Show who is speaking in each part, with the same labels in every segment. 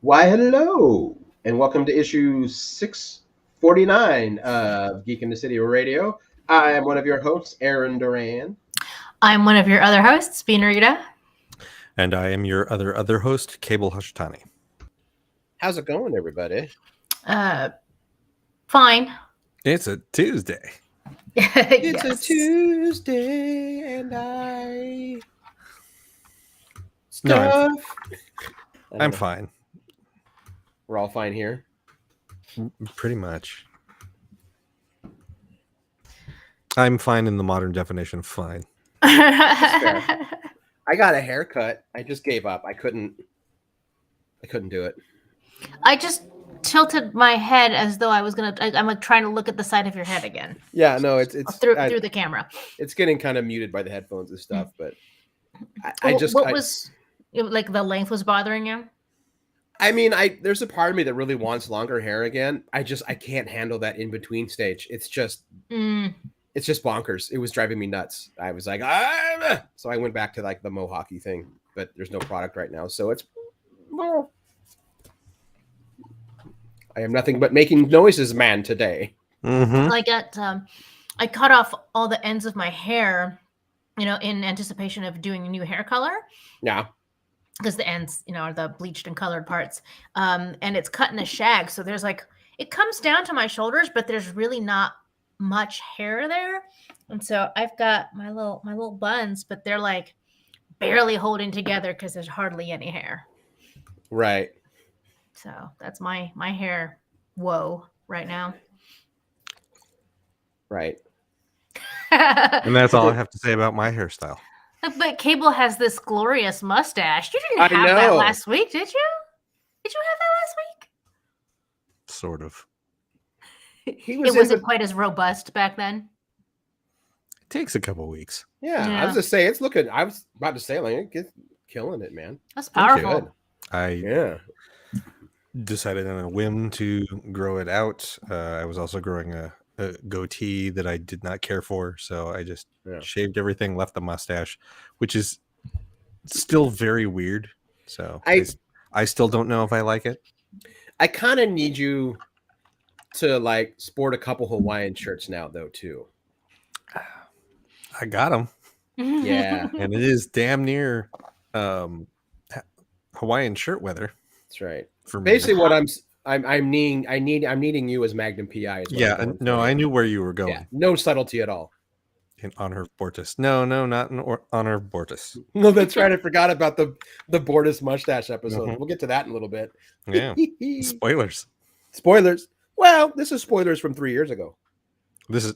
Speaker 1: Why, hello, and welcome to issue 649 of Geek in the City Radio. I am one of your hosts, Aaron Duran.
Speaker 2: I'm one of your other hosts, Beanrita.
Speaker 3: And I am your other host, Cable Hashitani.
Speaker 1: How's it going, everybody?
Speaker 2: Fine.
Speaker 3: It's a Tuesday.
Speaker 1: It's a Tuesday, and I stuff.
Speaker 3: I'm fine.
Speaker 1: We're all fine here.
Speaker 3: Pretty much. I'm fine in the modern definition of fine.
Speaker 1: That's fair. I got a haircut. I just gave up. I couldn't do it.
Speaker 2: I just tilted my head as though I was gonna. I'm like trying to look at the side of your head again.
Speaker 1: Yeah, no, it's
Speaker 2: through the camera.
Speaker 1: It's getting kind of muted by the headphones and stuff, but
Speaker 2: was like the length was bothering you?
Speaker 1: I mean, there's a part of me that really wants longer hair again. I can't handle that in between stage. It's just bonkers. It was driving me nuts. I was like, so I went back to like the mohawky thing, but there's no product right now, so it's. Well, I am nothing but making noises, man, today.
Speaker 3: Mm-hmm.
Speaker 2: I cut off all the ends of my hair, in anticipation of doing a new hair color.
Speaker 1: Yeah.
Speaker 2: Because the ends, are the bleached and colored parts. And it's cut in a shag. So there's it comes down to my shoulders, but there's really not much hair there. And so I've got my little buns, but they're like barely holding together because there's hardly any hair.
Speaker 1: Right.
Speaker 2: So that's my hair woe right now.
Speaker 1: Right.
Speaker 3: And that's all I have to say about my hairstyle.
Speaker 2: But Cable has this glorious mustache. You didn't have that last week, did you? Did you have that last week?
Speaker 3: Sort of.
Speaker 2: It wasn't quite as robust back then.
Speaker 3: It takes a couple weeks.
Speaker 1: Yeah. I was just saying, it's looking. I was about to say, like, it's killing it, man.
Speaker 2: That's powerful.
Speaker 3: I decided on a whim to grow it out. I was also growing a goatee that I did not care for, so I just shaved everything, left the mustache, which is still very weird. So I still don't know if I like it.
Speaker 1: I kind of need you to like sport a couple Hawaiian shirts now, though, too.
Speaker 3: I got them.
Speaker 1: Yeah,
Speaker 3: and it is damn near Hawaiian shirt weather.
Speaker 1: That's right.
Speaker 3: For me.
Speaker 1: Basically, what I'm needing you as Magnum PI.
Speaker 3: Yeah, no, I knew where you were going.
Speaker 1: Yeah, no subtlety at all.
Speaker 3: In honor of Bortus. No, not in honor of Bortus.
Speaker 1: No, that's right. I forgot about the Bortus mustache episode. Mm-hmm. We'll get to that in a little bit.
Speaker 3: Yeah. Spoilers.
Speaker 1: Well, this is spoilers from 3 years ago.
Speaker 3: This is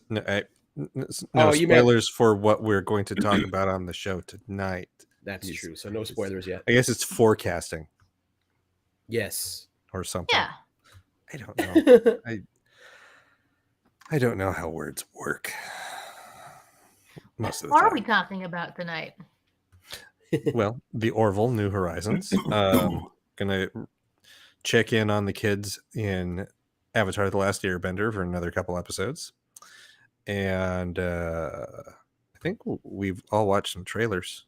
Speaker 3: spoilers for what we're going to talk about on the show tonight.
Speaker 1: That's true. So no spoilers yet.
Speaker 3: I guess it's forecasting.
Speaker 1: Yes.
Speaker 3: Or something.
Speaker 2: Yeah.
Speaker 3: I don't know. I don't know how words work. Most of the time.
Speaker 2: What are we talking about tonight?
Speaker 3: Well, the Orville, New Horizons. Gonna check in on the kids in Avatar: The Last Airbender for another couple episodes. And I think we've all watched some trailers.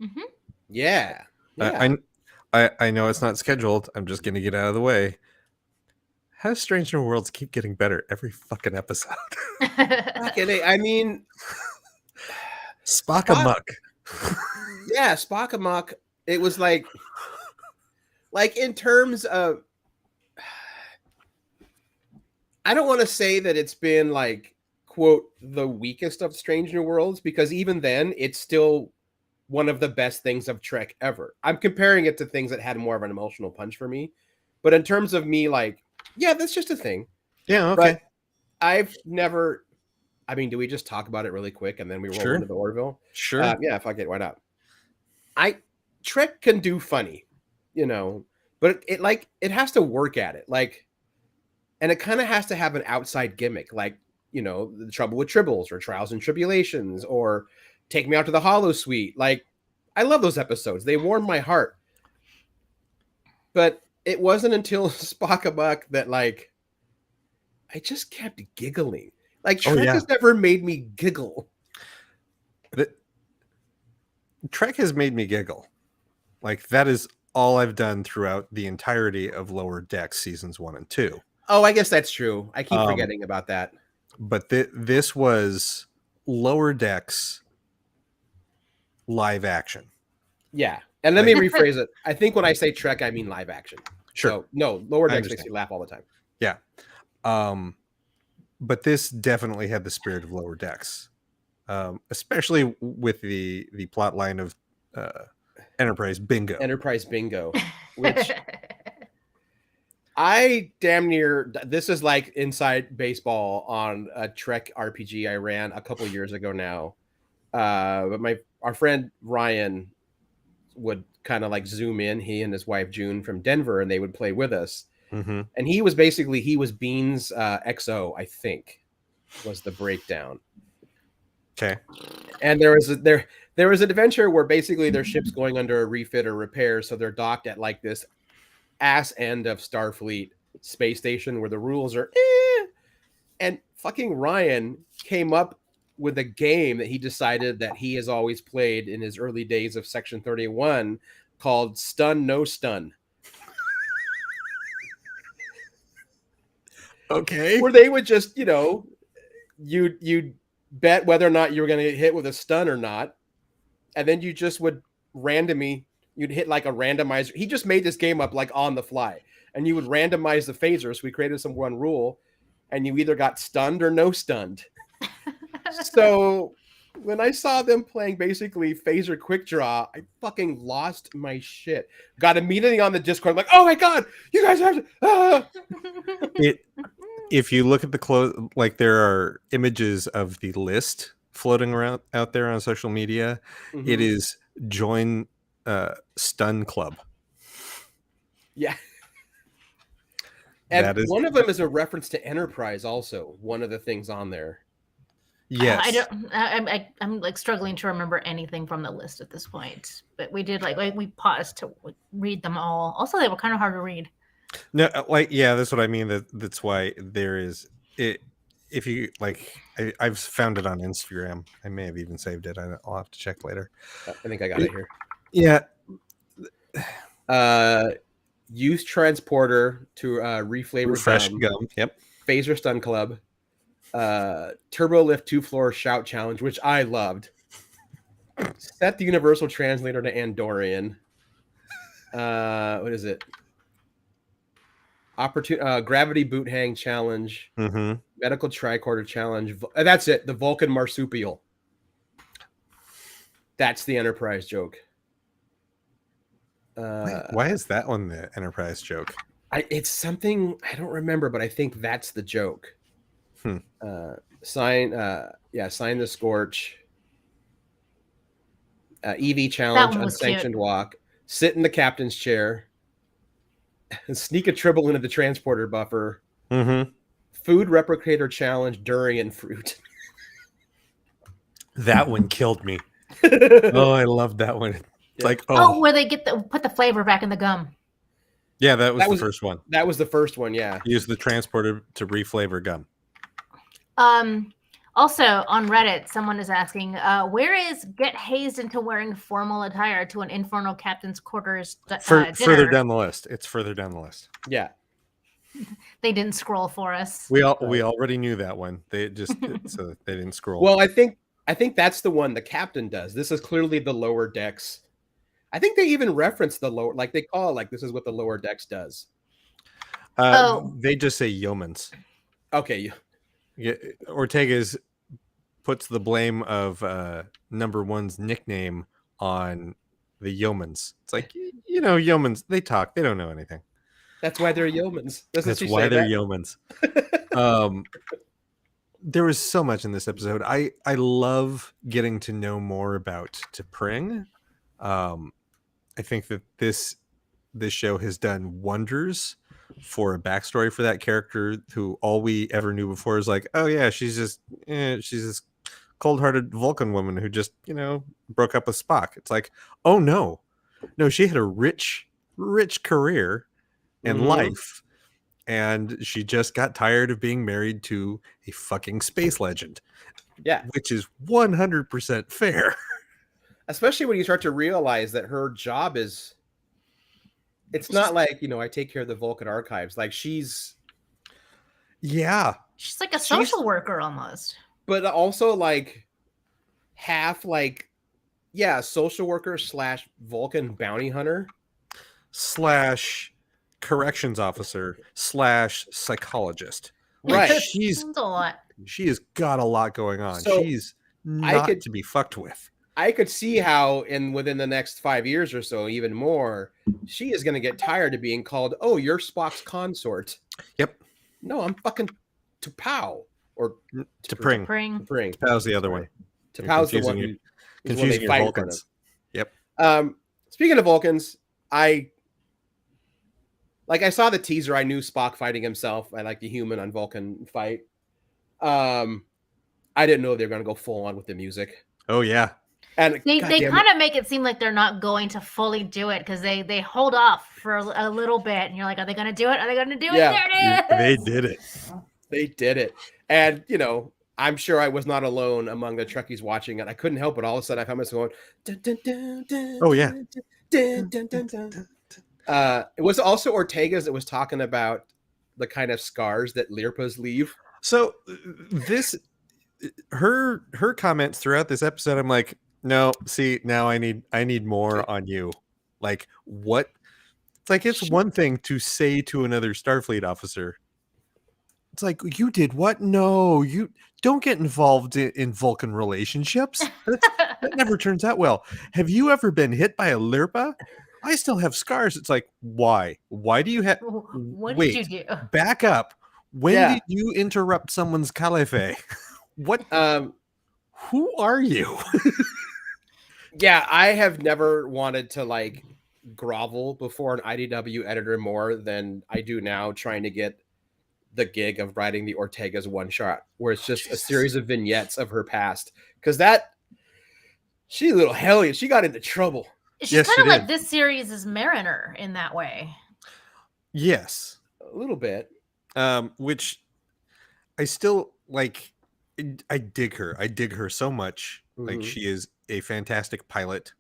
Speaker 2: Mm-hmm.
Speaker 1: Yeah.
Speaker 3: I know it's not scheduled. I'm just gonna get out of the way. How does Strange New Worlds keep getting better every fucking episode?
Speaker 1: I mean,
Speaker 3: Spock-a-muck.
Speaker 1: Yeah, Spock-a-muck. It was like in terms of, I don't want to say that it's been like, quote, the weakest of Strange New Worlds, because even then it's still one of the best things of Trek ever. I'm comparing it to things that had more of an emotional punch for me. But in terms of me, like, yeah, that's just a thing.
Speaker 3: Yeah, okay.
Speaker 1: But I've never... I mean, do we just talk about it really quick and then we roll into the Orville?
Speaker 3: Sure.
Speaker 1: Yeah, fuck it. Why not? Trek can do funny, but it has to work at it. Like, and it kind of has to have an outside gimmick, like, The Trouble with Tribbles or Trials and Tribulations or Take Me Out to the Hollow Suite. Like, I love those episodes. They warm my heart. But it wasn't until Spock-a-muck that, like, I just kept giggling. Like, Trek has never made me giggle.
Speaker 3: Trek has made me giggle. Like, that is all I've done throughout the entirety of Lower Decks seasons 1 and 2.
Speaker 1: Oh, I guess that's true. I keep forgetting about that.
Speaker 3: But this was Lower Decks live action.
Speaker 1: Yeah. And let me rephrase it. I think when I say Trek, I mean live action.
Speaker 3: Sure.
Speaker 1: So, no, Lower Decks makes you laugh all the time.
Speaker 3: Yeah. But this definitely had the spirit of Lower Decks, especially with the plot line of Enterprise Bingo.
Speaker 1: Enterprise Bingo, which I damn near, this is like inside baseball on a Trek RPG I ran a couple years ago now. But our friend Ryan would kind of like zoom in, he and his wife June from Denver, and they would play with us.
Speaker 3: Mm-hmm.
Speaker 1: And he was Bean's XO, I think, was the breakdown.
Speaker 3: Okay.
Speaker 1: And there was an adventure where basically their ship's going under a refit or repair, so they're docked at like this ass end of Starfleet space station where the rules are and fucking Ryan came up with a game that he decided that he has always played in his early days of Section 31 called Stun No Stun.
Speaker 3: Okay.
Speaker 1: Where they would just, you'd bet whether or not you were going to get hit with a stun or not. And then you just would randomly, you'd hit like a randomizer. He just made this game up like on the fly. And you would randomize the phasers. So we created some one rule. And you either got stunned or no stunned. So when I saw them playing basically phaser quick draw, I fucking lost my shit. Got immediately on the Discord, like, oh my God, you guys have to...
Speaker 3: If you look at the like there are images of the list floating around out there on social media. Mm-hmm. It is join Stun Club.
Speaker 1: Yeah. And one of them is a reference to Enterprise also. One of the things on there.
Speaker 3: Yes.
Speaker 2: I'm like struggling to remember anything from the list at this point. But we did like we paused to read them all. Also, they were kind of hard to read.
Speaker 3: No, that's what I mean. That's why there is it. If you like, I've found it on Instagram. I may have even saved it. I'll have to check later.
Speaker 1: I think I got it here.
Speaker 3: Yeah.
Speaker 1: Use transporter to refresh
Speaker 3: gum. Yep.
Speaker 1: Phaser Stun Club. Turbo Lift 2-floor shout challenge, which I loved. Set the universal translator to Andorian. What is it? Gravity boot hang challenge.
Speaker 3: Mm-hmm.
Speaker 1: Medical tricorder challenge. That's it. The Vulcan marsupial. That's the Enterprise joke.
Speaker 3: Why is that one the Enterprise joke?
Speaker 1: It's something I don't remember, but I think that's the joke. Sign the Scorch. EV challenge, unsanctioned cute. Walk. Sit in the captain's chair. Sneak a tribble into the transporter buffer.
Speaker 3: Mm-hmm.
Speaker 1: Food replicator challenge, durian fruit.
Speaker 3: That one killed me. Oh, I loved that one. It's like
Speaker 2: where they put the flavor back in the gum.
Speaker 3: Yeah, that was the first one.
Speaker 1: That was the first one. Yeah,
Speaker 3: use the transporter to reflavor gum.
Speaker 2: Also on Reddit, someone is asking, where is get hazed into wearing formal attire to an infernal captain's quarters
Speaker 3: further down the list. It's further down the list.
Speaker 1: Yeah.
Speaker 2: They didn't scroll for us.
Speaker 3: We already knew that one. They just so they didn't scroll.
Speaker 1: Well, I think that's the one the captain does. This is clearly the lower decks. I think they even reference the lower, like they call like this is what the lower decks does.
Speaker 3: They just say yeomans.
Speaker 1: Okay.
Speaker 3: Yeah, Ortega's puts the blame of number one's nickname on the yeomans. It's like, yeomans, they talk, they don't know anything.
Speaker 1: That's why they're yeomans.
Speaker 3: That's why they're yeomans. There was so much in this episode. I love getting to know more about T'Pring. I think that this show has done wonders for a backstory for that character who all we ever knew before is like, oh yeah, she's this cold-hearted Vulcan woman who just, broke up with Spock. It's like, oh no, she had a rich career and life, and she just got tired of being married to a fucking space legend.
Speaker 1: Yeah,
Speaker 3: which is 100% fair.
Speaker 1: Especially when you start to realize that her job is it's not like, you know, I take care of the Vulcan archives. Like she's
Speaker 2: like a social worker almost.
Speaker 1: But also like half like social worker / Vulcan bounty hunter
Speaker 3: / corrections officer / psychologist.
Speaker 1: Right.
Speaker 3: She's
Speaker 2: a lot.
Speaker 3: She has got a lot going on.
Speaker 1: So
Speaker 3: she's not to be fucked with.
Speaker 1: I could see how within the next 5 years or so, even more, she is going to get tired of being called, "Oh, you're Spock's consort."
Speaker 3: Yep.
Speaker 1: No, I'm fucking T'Pau or
Speaker 3: T'Pring. T'Pau's the other one.
Speaker 1: T'Pau's the one
Speaker 3: confusing your Vulcans. Yep.
Speaker 1: Speaking of Vulcans, I saw the teaser. I knew Spock fighting himself. I like the human on Vulcan fight. I didn't know they were going to go full on with the music.
Speaker 3: Oh yeah.
Speaker 2: And they kind of make it seem like they're not going to fully do it because they hold off for a little bit, and you're like, are they going to do it? Are they going to do it? There it is.
Speaker 3: They did it.
Speaker 1: They did it. And you know, I'm sure I was not alone among the Trekkies watching it. I couldn't help it. All of a sudden, I found myself going, dun, dun, dun, dun,
Speaker 3: oh yeah.
Speaker 1: Dun, dun, dun, dun. It was also Ortega's that was talking about the kind of scars that Lirpas leave.
Speaker 3: So her comments throughout this episode, I'm like, no, see, now I need more on you. Like what? It's like it's one thing to say to another Starfleet officer. It's like, you did what? No, you don't get involved in Vulcan relationships. That never turns out well. Have you ever been hit by a Lirpa? I still have scars. It's like, why? Why do you have?
Speaker 2: What did you do?
Speaker 3: Back up. When did you interrupt someone's calife? What? Who are you?
Speaker 1: Yeah, I have never wanted to like grovel before an IDW editor more than I do now, trying to get the gig of writing the Ortega's one shot, where it's just a series of vignettes of her past. Because she's a little hellion. She got into trouble.
Speaker 2: She's kind of like this series is Mariner in that way.
Speaker 1: Yes, a little bit.
Speaker 3: Which I still like. I dig her. I dig her so much. Mm-hmm. Like she is a fantastic pilot.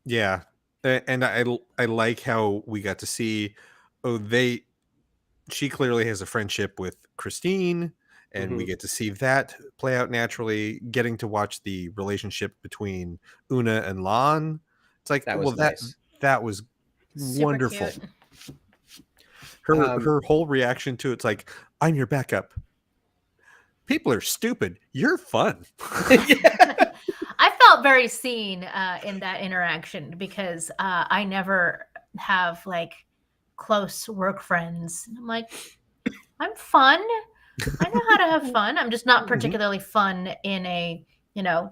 Speaker 3: Yeah, and I like how we got to see. She clearly has a friendship with Christine, and we get to see that play out naturally. Getting to watch the relationship between Una and Lon. It's like, that was nice. That was super wonderful. Cute. Her whole reaction to it's like, I'm your backup. People are stupid. You're fun.
Speaker 2: I felt very seen in that interaction because I never have like close work friends. I'm like, I'm fun. I know how to have fun. I'm just not particularly fun in a,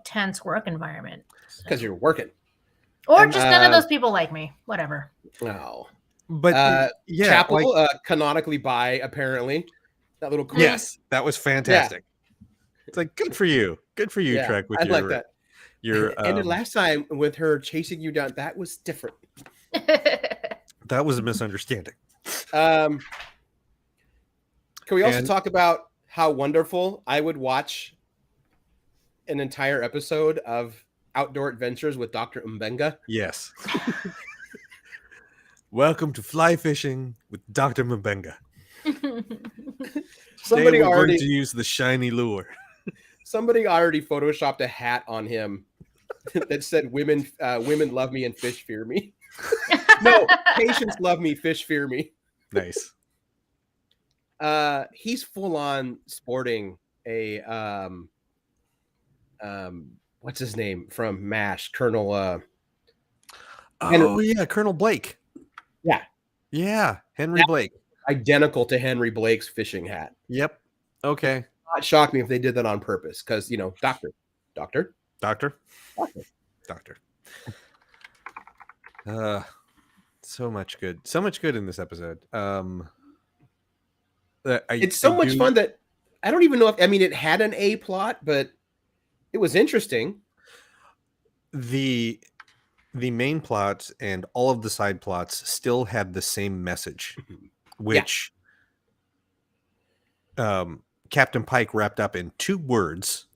Speaker 2: tense work environment.
Speaker 1: Because you're working.
Speaker 2: Or just none of those people like me. Whatever.
Speaker 1: No.
Speaker 3: But
Speaker 1: Chapel, canonically bi, apparently. That little
Speaker 3: cool. Yes, that was fantastic. Yeah. It's like, good for you. Good for you,
Speaker 1: yeah,
Speaker 3: Trek.
Speaker 1: I like that. And the last time with her chasing you down, that was different.
Speaker 3: That was a misunderstanding.
Speaker 1: Can we also talk about how wonderful I would watch an entire episode of Outdoor Adventures with Dr. Mbenga?
Speaker 3: Yes. Welcome to Fly Fishing with Dr. Mbenga.
Speaker 1: Somebody already
Speaker 3: going to use the shiny lure.
Speaker 1: Somebody already photoshopped a hat on him that said women love me and fish fear me. No, patients love me, fish fear me.
Speaker 3: Nice.
Speaker 1: He's full on sporting a what's his name from MASH, Colonel
Speaker 3: Colonel Blake. Yeah, Henry Blake.
Speaker 1: Identical to Henry Blake's fishing hat.
Speaker 3: Yep. Okay.
Speaker 1: It would not shock me if they did that on purpose, because doctor.
Speaker 3: So much good in this episode.
Speaker 1: It's so much fun that I don't even know if it had an A plot, but it was interesting.
Speaker 3: The main plot and all of the side plots still had the same message, which Captain Pike wrapped up in 2 words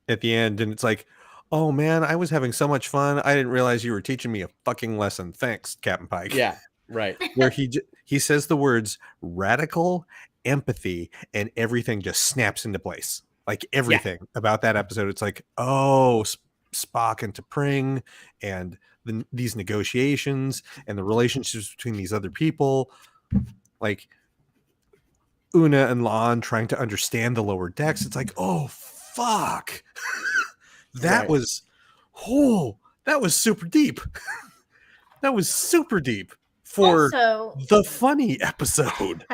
Speaker 3: at the end, and it's like, Oh man, I was having so much fun. I didn't realize you were teaching me a fucking lesson. Thanks, Captain Pike.
Speaker 1: Yeah, right.
Speaker 3: Where he says the words radical empathy and everything just snaps into place. Like everything about that episode, it's like, oh, Spock and T'Pring and these negotiations and the relationships between these other people, like Una and La'an trying to understand the lower decks. It's like, oh fuck. That was super deep. That was super deep for
Speaker 2: Also,
Speaker 3: the funny episode.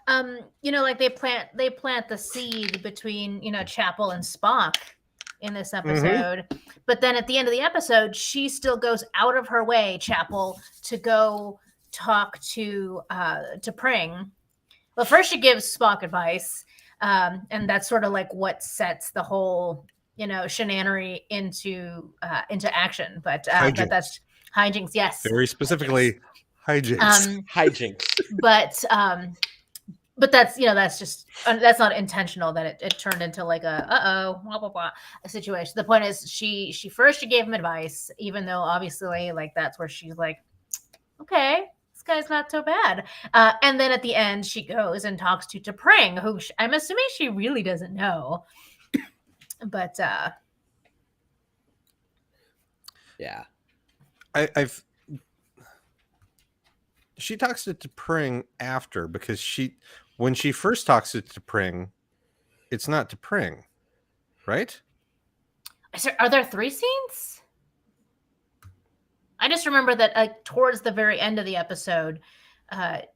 Speaker 2: like they plant the seed between, Chapel and Spock in this episode. But then at the end of the episode, she still goes out of her way, Chapel, to go talk to Pring. Well, first she gives Spock advice, and that's sort of like what sets the whole shenanery into action. But that's hijinks, yes.
Speaker 3: Very specifically, hijinks.
Speaker 1: Hijinks.
Speaker 2: But that's that's just that's not intentional. That it turned into like a blah blah blah a situation. The point is she gave him advice, even though obviously like that's where she's like, okay, this guy's not so bad. And then at the end, she goes and talks to T'Pring, who I'm assuming she really doesn't know. But
Speaker 1: yeah,
Speaker 3: she talks to T'Pring after, because when she first talks to T'Pring, it's not T'Pring, right?
Speaker 2: Are there 3 scenes? I just remember that towards the very end of the episode,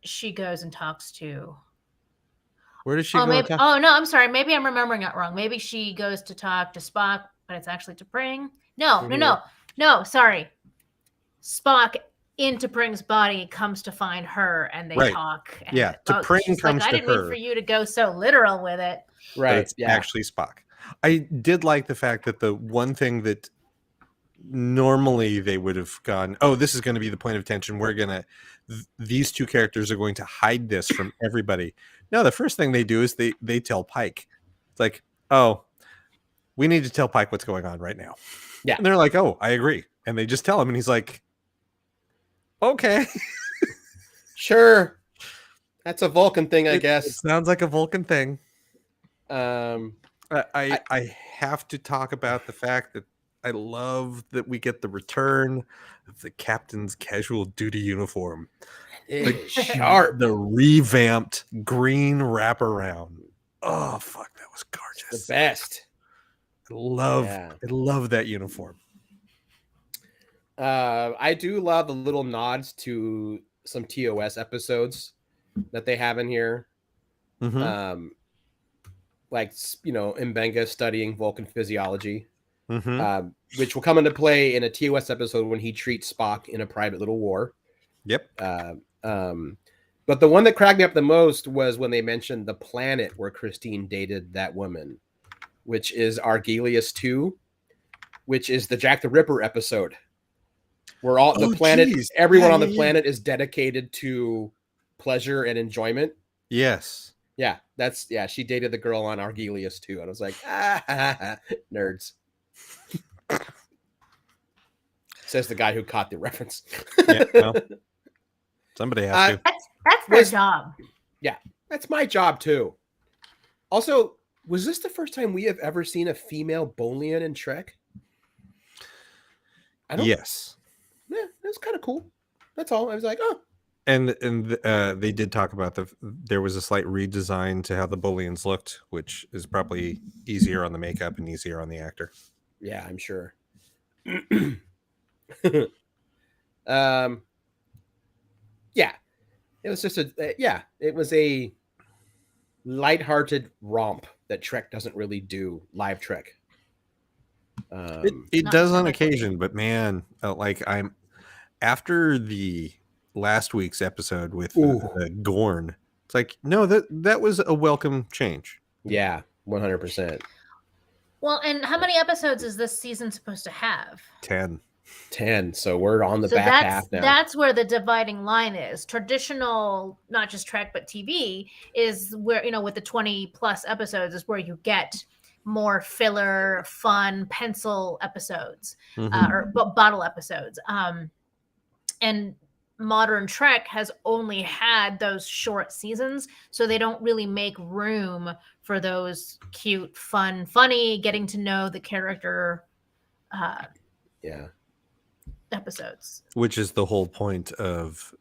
Speaker 2: she goes and talks to.
Speaker 3: Where does she go?
Speaker 2: Oh no, I'm sorry. Maybe I'm remembering it wrong. Maybe she goes to talk to Spock, but it's actually T'Pring. No. Sorry. Spock into T'Pring's body comes to find her, and they talk. And
Speaker 3: T'Pring comes to her.
Speaker 2: I didn't mean for you to go so literal with it.
Speaker 1: Right.
Speaker 3: It's actually Spock. I did like the fact that the one thing that normally they would have gone, oh, this is going to be the point of tension. These two characters are going to hide this from everybody. No, the first thing they do is they tell Pike. It's like, oh, we need to tell Pike what's going on right now.
Speaker 1: Yeah.
Speaker 3: And they're like, oh, I agree. And they just tell him, and he's like, okay.
Speaker 1: Sure. That's a Vulcan thing, I guess.
Speaker 3: It sounds like a Vulcan thing.
Speaker 1: I
Speaker 3: have to talk about the fact that I love that we get the return of the captain's casual duty uniform.
Speaker 1: Sharp.
Speaker 3: The revamped green wraparound. Oh, fuck, that was gorgeous.
Speaker 1: The best.
Speaker 3: I love that uniform.
Speaker 1: I do love the little nods to some TOS episodes that they have in here.
Speaker 3: Mm-hmm.
Speaker 1: Like, Mbenga studying Vulcan physiology, which will come into play in a TOS episode when he treats Spock in a private little war.
Speaker 3: Yep.
Speaker 1: But the one that cracked me up the most was when they mentioned the planet where Christine dated that woman, which is Argelius 2, which is the Jack the Ripper episode, where everyone on the planet is dedicated to pleasure and enjoyment.
Speaker 3: Yes.
Speaker 1: Yeah, she dated the girl on Argelius 2, and I was like, nerds. Says the guy who caught the reference.
Speaker 3: Yeah, well, somebody has to.
Speaker 2: That's their job.
Speaker 1: Yeah, that's my job too. Also, was this the first time we have ever seen a female Bolian in Trek?
Speaker 3: Yes.
Speaker 1: Yeah, that's kind of cool. That's all. I was like, oh.
Speaker 3: And they did talk about there was a slight redesign to how the Bolians looked, which is probably easier on the makeup and easier on the actor.
Speaker 1: Yeah, I'm sure. Yeah, it was just it was a lighthearted romp that Trek doesn't really do, live Trek.
Speaker 3: It does on occasion, but man, I'm after the last week's episode with Gorn. It's like, no, that was a welcome change.
Speaker 1: Yeah, 100%.
Speaker 2: Well, and how many episodes is this season supposed to have?
Speaker 3: 10.
Speaker 1: 10. So we're on the back half now.
Speaker 2: That's where the dividing line is. Traditional, not just Trek, but TV is where, with the 20 plus episodes is where you get more filler, fun pencil episodes
Speaker 3: Mm-hmm.
Speaker 2: or bottle episodes. And modern Trek has only had those short seasons, so they don't really make room for those cute, fun, funny, getting to know the character
Speaker 1: Yeah.
Speaker 2: episodes.
Speaker 3: Which is the whole point of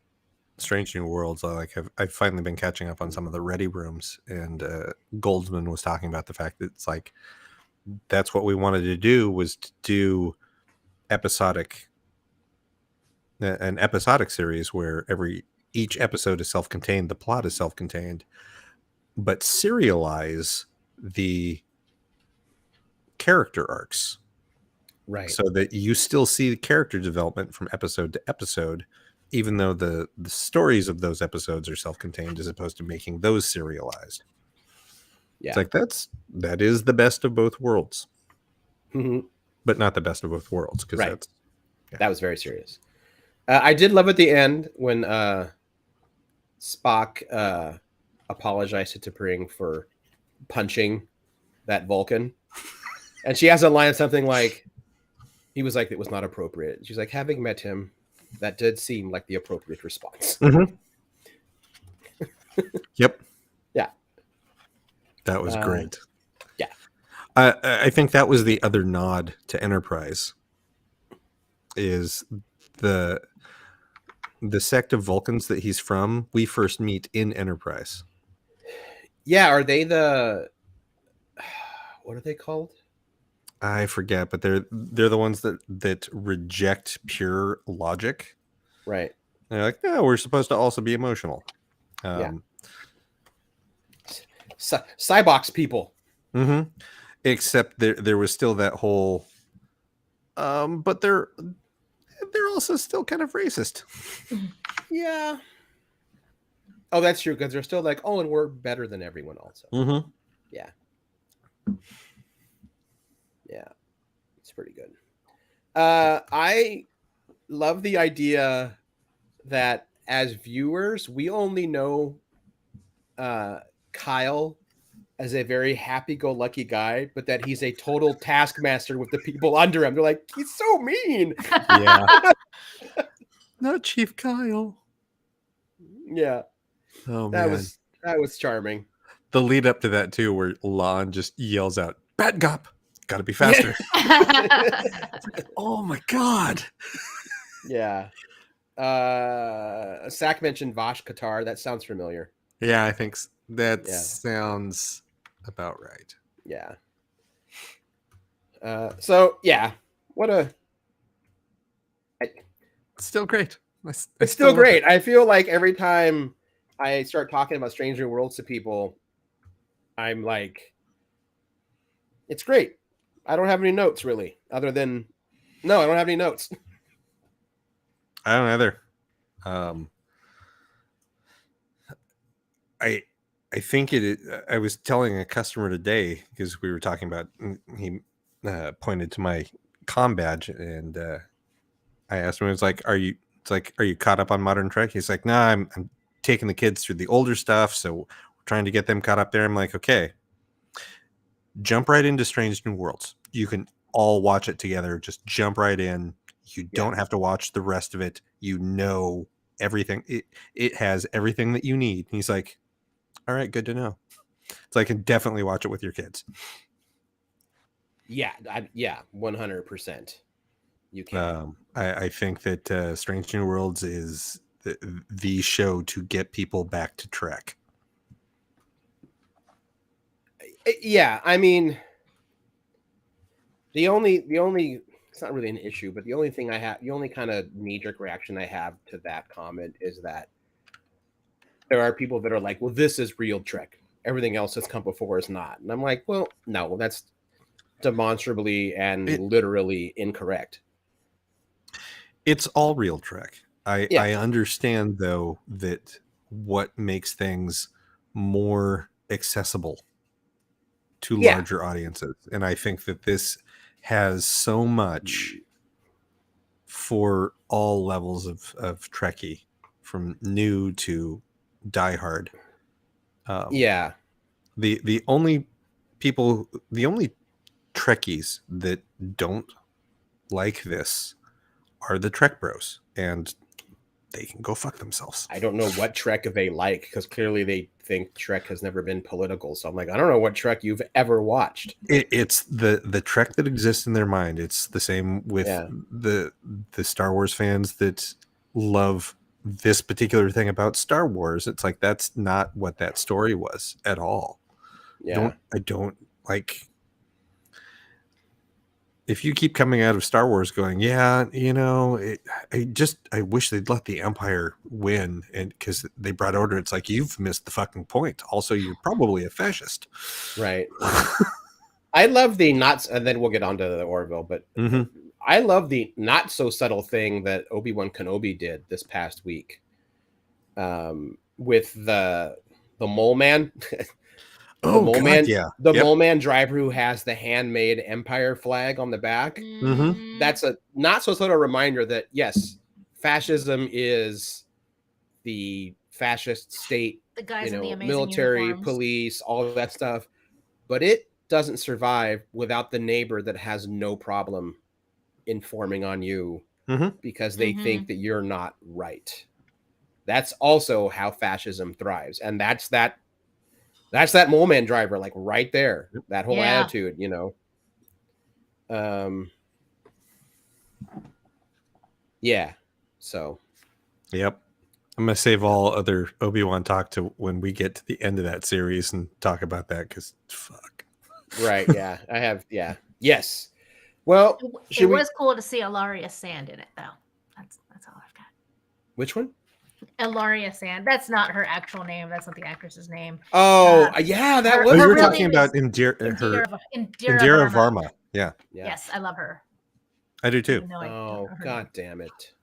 Speaker 3: Strange New Worlds. I've finally been catching up on some of the ready rooms, and Goldsman was talking about the fact that it's like that's what we wanted to do, was to do an episodic series where each episode is self-contained, the plot is self-contained, but serialize the character arcs,
Speaker 1: Right.
Speaker 3: so that you still see the character development from episode to episode, even though the stories of those episodes are self-contained, as opposed to making those serialized.
Speaker 1: Yeah.
Speaker 3: It's like that is the best of both worlds,
Speaker 1: Mhm.
Speaker 3: but not the best of both worlds, because
Speaker 1: Right. That was very serious. I did love at the end when Spock apologized to T'Pring for punching that Vulcan, and she has a line something like, "He was like, it was not appropriate." She's like, "Having met him, that did seem like the appropriate response."
Speaker 3: Mm-hmm. Yep.
Speaker 1: Yeah.
Speaker 3: That was great.
Speaker 1: Yeah.
Speaker 3: I think that was the other nod to Enterprise, is the sect of Vulcans that he's from. We first meet in Enterprise.
Speaker 1: Yeah. Are they what are they called?
Speaker 3: I forget, but they're the ones that reject pure logic.
Speaker 1: Right.
Speaker 3: They're like, no, we're supposed to also be emotional.
Speaker 1: Yeah. Cybox people.
Speaker 3: Mm-hmm. Except there was still that whole, but they're also still kind of racist.
Speaker 1: Yeah. Oh, that's true, because they're still like, oh, and we're better than everyone also.
Speaker 3: Mm-hmm.
Speaker 1: Yeah. Yeah. It's pretty good. I love the idea that as viewers, we only know Kyle as a very happy-go-lucky guy, but that he's a total taskmaster with the people under him. They're like, he's so mean.
Speaker 3: Yeah. Not Chief Kyle.
Speaker 1: Yeah.
Speaker 3: Oh,
Speaker 1: that
Speaker 3: man.
Speaker 1: was charming.
Speaker 3: The lead up to that too, where Lon just yells out, "Bad cop, gotta be faster." Oh my god.
Speaker 1: Yeah. Sack mentioned Vash Qatar. That sounds familiar.
Speaker 3: Yeah, I think that sounds about right.
Speaker 1: Yeah. So yeah,
Speaker 3: It's still great.
Speaker 1: It's still great. I feel like every time I start talking about Strange New Worlds to people, I'm like, it's great. I don't have any notes really, other than I don't have any notes.
Speaker 3: I don't either. I think I was telling a customer today, because we were talking about, he pointed to my comm badge, and I asked him, it was like, are you caught up on Modern Trek? He's like, nah, I'm taking the kids through the older stuff, so we're trying to get them caught up there. I'm like, okay, jump right into Strange New Worlds. You can all watch it together. Just jump right in. You don't have to watch the rest of it. You know everything. It has everything that you need. And he's like, all right, good to know. So I can definitely watch it with your kids.
Speaker 1: Yeah, 100%. You can.
Speaker 3: I think that Strange New Worlds is the show to get people back to Trek.
Speaker 1: Yeah, I mean, the only it's not really an issue, but the only kind of knee-jerk reaction I have to that comment is that there are people that are like, well, this is real Trek. Everything else that's come before is not. And I'm like, well, no, that's demonstrably and literally incorrect.
Speaker 3: It's all real Trek. I understand, though, that what makes things more accessible to larger audiences. And I think that this has so much for all levels of Trekkie, from new to diehard. The only the only Trekkies that don't like this are the Trek Bros, and they can go fuck themselves.
Speaker 1: I don't know what Trek they like, because clearly they think Trek has never been political. So I'm like, I don't know what Trek you've ever watched.
Speaker 3: It's the Trek that exists in their mind. It's the same with the Star Wars fans that love this particular thing about Star Wars. It's like, that's not what that story was at all.
Speaker 1: Yeah.
Speaker 3: I don't like, if you keep coming out of Star Wars going, yeah, I wish they'd let the Empire win, and because they brought order. It's like, you've missed the fucking point. Also, you're probably a fascist.
Speaker 1: Right. I love the not, and then we'll get on to the Orville, but I love the not so subtle thing that Obi-Wan Kenobi did this past week, with the mole man. Mole man driver who has the handmade Empire flag on the back. That's a not so subtle reminder that yes, fascism is the fascist state,
Speaker 2: the guys in the amazing
Speaker 1: military,
Speaker 2: uniforms,
Speaker 1: police, all of that stuff, but it doesn't survive without the neighbor that has no problem informing on you because they think that you're not right. That's also how fascism thrives, and that's that mole man driver, like right there. That whole attitude, yeah. So,
Speaker 3: yep. I'm gonna save all other Obi-Wan talk to when we get to the end of that series and talk about that, because fuck.
Speaker 1: Right. Yeah. I have. Yeah. Yes. Well,
Speaker 2: it was cool to see Ilaria Sand in it, though. That's all I've got.
Speaker 1: Which one?
Speaker 2: Ilaria Sand. That's not her actual name. That's not the actress's name.
Speaker 1: Oh, yeah, that was.
Speaker 3: You're talking about Indira Varma. Yeah.
Speaker 2: Yes, I love her.
Speaker 3: I do too.
Speaker 1: Oh, god damn it!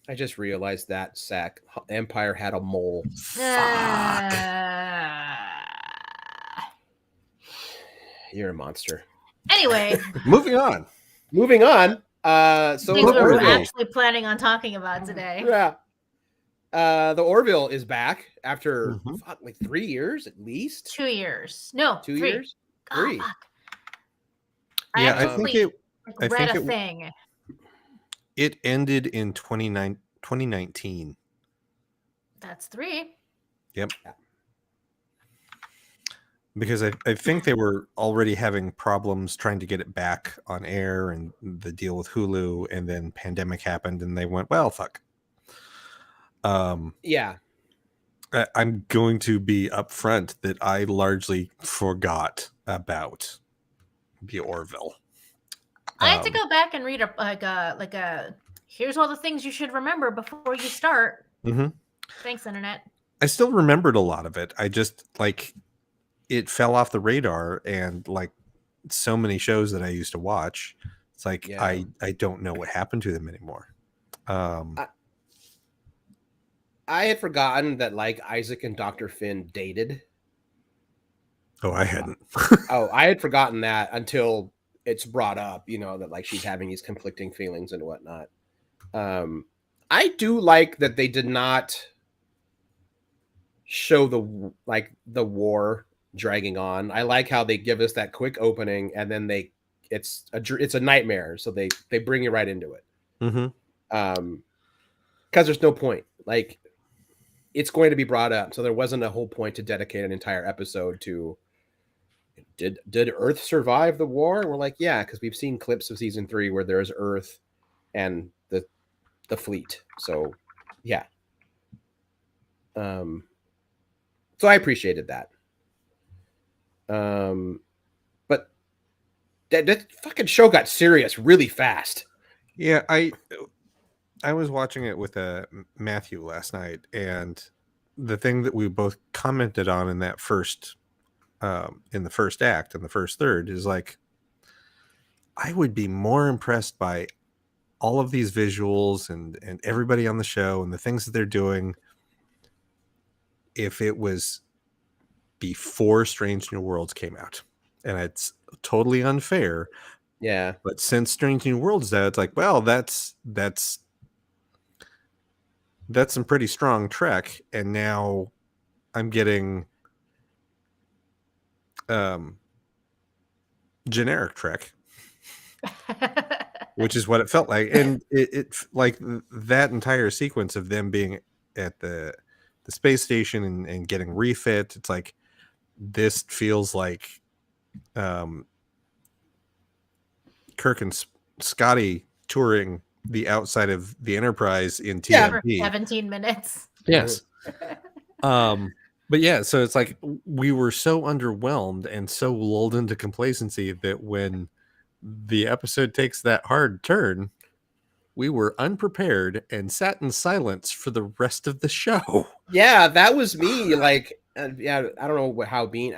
Speaker 1: I just realized that Empire had a mole.
Speaker 3: Fuck.
Speaker 1: You're a monster.
Speaker 2: Anyway,
Speaker 3: moving on.
Speaker 2: So things we're actually planning on talking about today.
Speaker 1: Yeah. The Orville is back after like 3 years at least.
Speaker 2: 2 years. No,
Speaker 1: 2
Speaker 2: 3.
Speaker 1: years. 3.
Speaker 3: Yeah, I think it
Speaker 2: read a thing.
Speaker 3: It ended in 2019.
Speaker 2: That's 3.
Speaker 3: Yep. Because I think they were already having problems trying to get it back on air, and the deal with Hulu, and then pandemic happened and they went, well, fuck.
Speaker 1: Yeah.
Speaker 3: I'm going to be upfront that I largely forgot about the Orville.
Speaker 2: I had to go back and read a here's all the things you should remember before you start. Thanks, internet.
Speaker 3: I still remembered a lot of it. I just it fell off the radar, and like so many shows that I used to watch, it's like I don't know what happened to them anymore.
Speaker 1: I had forgotten that like Isaac and Dr. Finn dated.
Speaker 3: Oh, I hadn't.
Speaker 1: I had forgotten that until it's brought up, that like she's having these conflicting feelings and whatnot. I do like that they did not show the war dragging on. I like how they give us that quick opening, and then it's a nightmare, so they bring you right into it. Because there's no point. Like, it's going to be brought up, so there wasn't a whole point to dedicate an entire episode to. Did Earth survive the war? And we're like, yeah, because we've seen clips of season 3 where there's Earth and the fleet. So, yeah. So I appreciated that. But that fucking show got serious really fast.
Speaker 3: Yeah, I was watching it with Matthew last night, and the thing that we both commented on in that in the first act, in the first third, is like, I would be more impressed by all of these visuals and everybody on the show and the things that they're doing if it was before Strange New Worlds came out. And it's totally unfair.
Speaker 1: Yeah.
Speaker 3: But since Strange New Worlds out, it's like, well, that's some pretty strong Trek. And now I'm getting generic Trek, which is what it felt like. And it like that entire sequence of them being at the space station and getting refit. It's like, this feels like Kirk and Scotty touring the outside of the Enterprise in TMP.
Speaker 2: For 17 minutes.
Speaker 3: Yes. But yeah, so it's like we were so underwhelmed and so lulled into complacency that when the episode takes that hard turn, we were unprepared and sat in silence for the rest of the show.
Speaker 1: Yeah, that was me. Like, yeah, I don't know how Bean.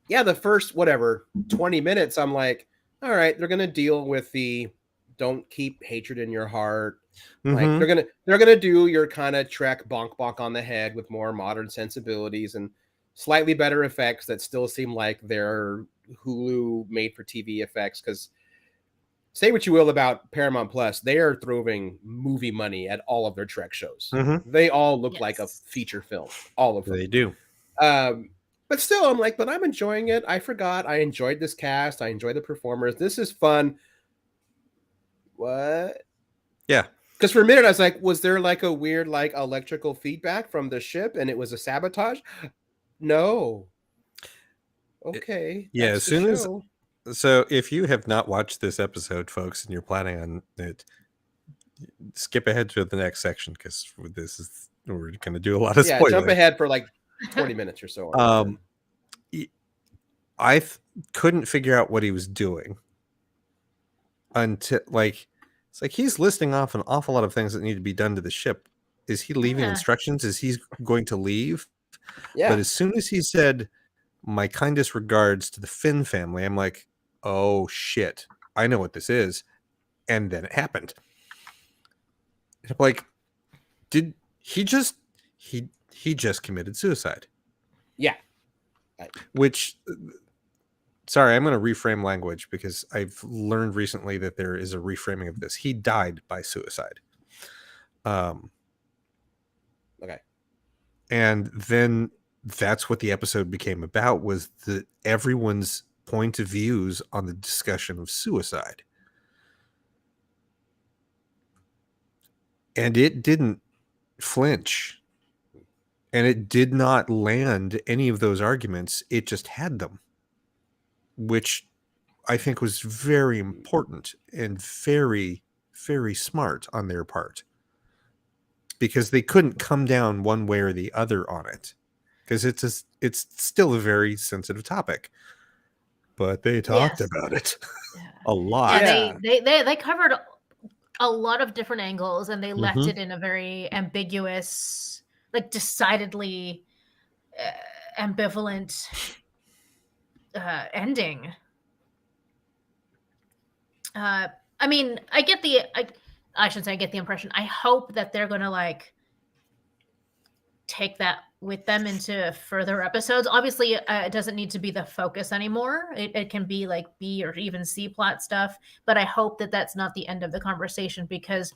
Speaker 1: The first 20 minutes, I'm like, all right, they're gonna deal with the don't keep hatred in your heart. Like they're gonna do your kind of Trek bonk bonk on the head with more modern sensibilities and slightly better effects that still seem like they're Hulu made for TV effects. Because say what you will about Paramount Plus, they are throwing movie money at all of their Trek shows. They all look like a feature film. All of them.
Speaker 3: They do.
Speaker 1: But still, I'm like, but I'm enjoying it. I forgot I enjoyed this cast. I enjoy the performers. This is fun. What?
Speaker 3: Yeah.
Speaker 1: Because for a minute I was like, was there like a weird like electrical feedback from the ship and it was a sabotage? No. Okay.
Speaker 3: Yeah, as soon as so if you have not watched this episode, folks, and you're planning on it, skip ahead to the next section because we're going to do a lot of spoilers.
Speaker 1: Jump ahead for like 20 minutes or so.
Speaker 3: I couldn't figure out what he was doing until it's like he's listing off an awful lot of things that need to be done to the ship. Is he leaving instructions? Is he going to leave? Yeah. But as soon as he said, "My kindest regards to the Finn family," I'm like, oh shit, I know what this is. And then it happened. I'm like, did he just committed suicide?
Speaker 1: Yeah.
Speaker 3: Which, sorry, I'm going to reframe language because I've learned recently that there is a reframing of this. He died by suicide. Okay. And then that's what the episode became about, was everyone's point of views on the discussion of suicide. And it didn't flinch. And it did not land any of those arguments. It just had them, which I think was very important and very, very smart on their part, because they couldn't come down one way or the other on it, because it's still a very sensitive topic. But they talked about it a lot.
Speaker 2: Yeah, they covered a lot of different angles, and they left it in a very ambiguous, like decidedly ambivalent ending. I mean, I get the impression. I hope that they're going to like take that with them into further episodes. Obviously, it doesn't need to be the focus anymore. It can be like B or even C plot stuff. But I hope that that's not the end of the conversation, because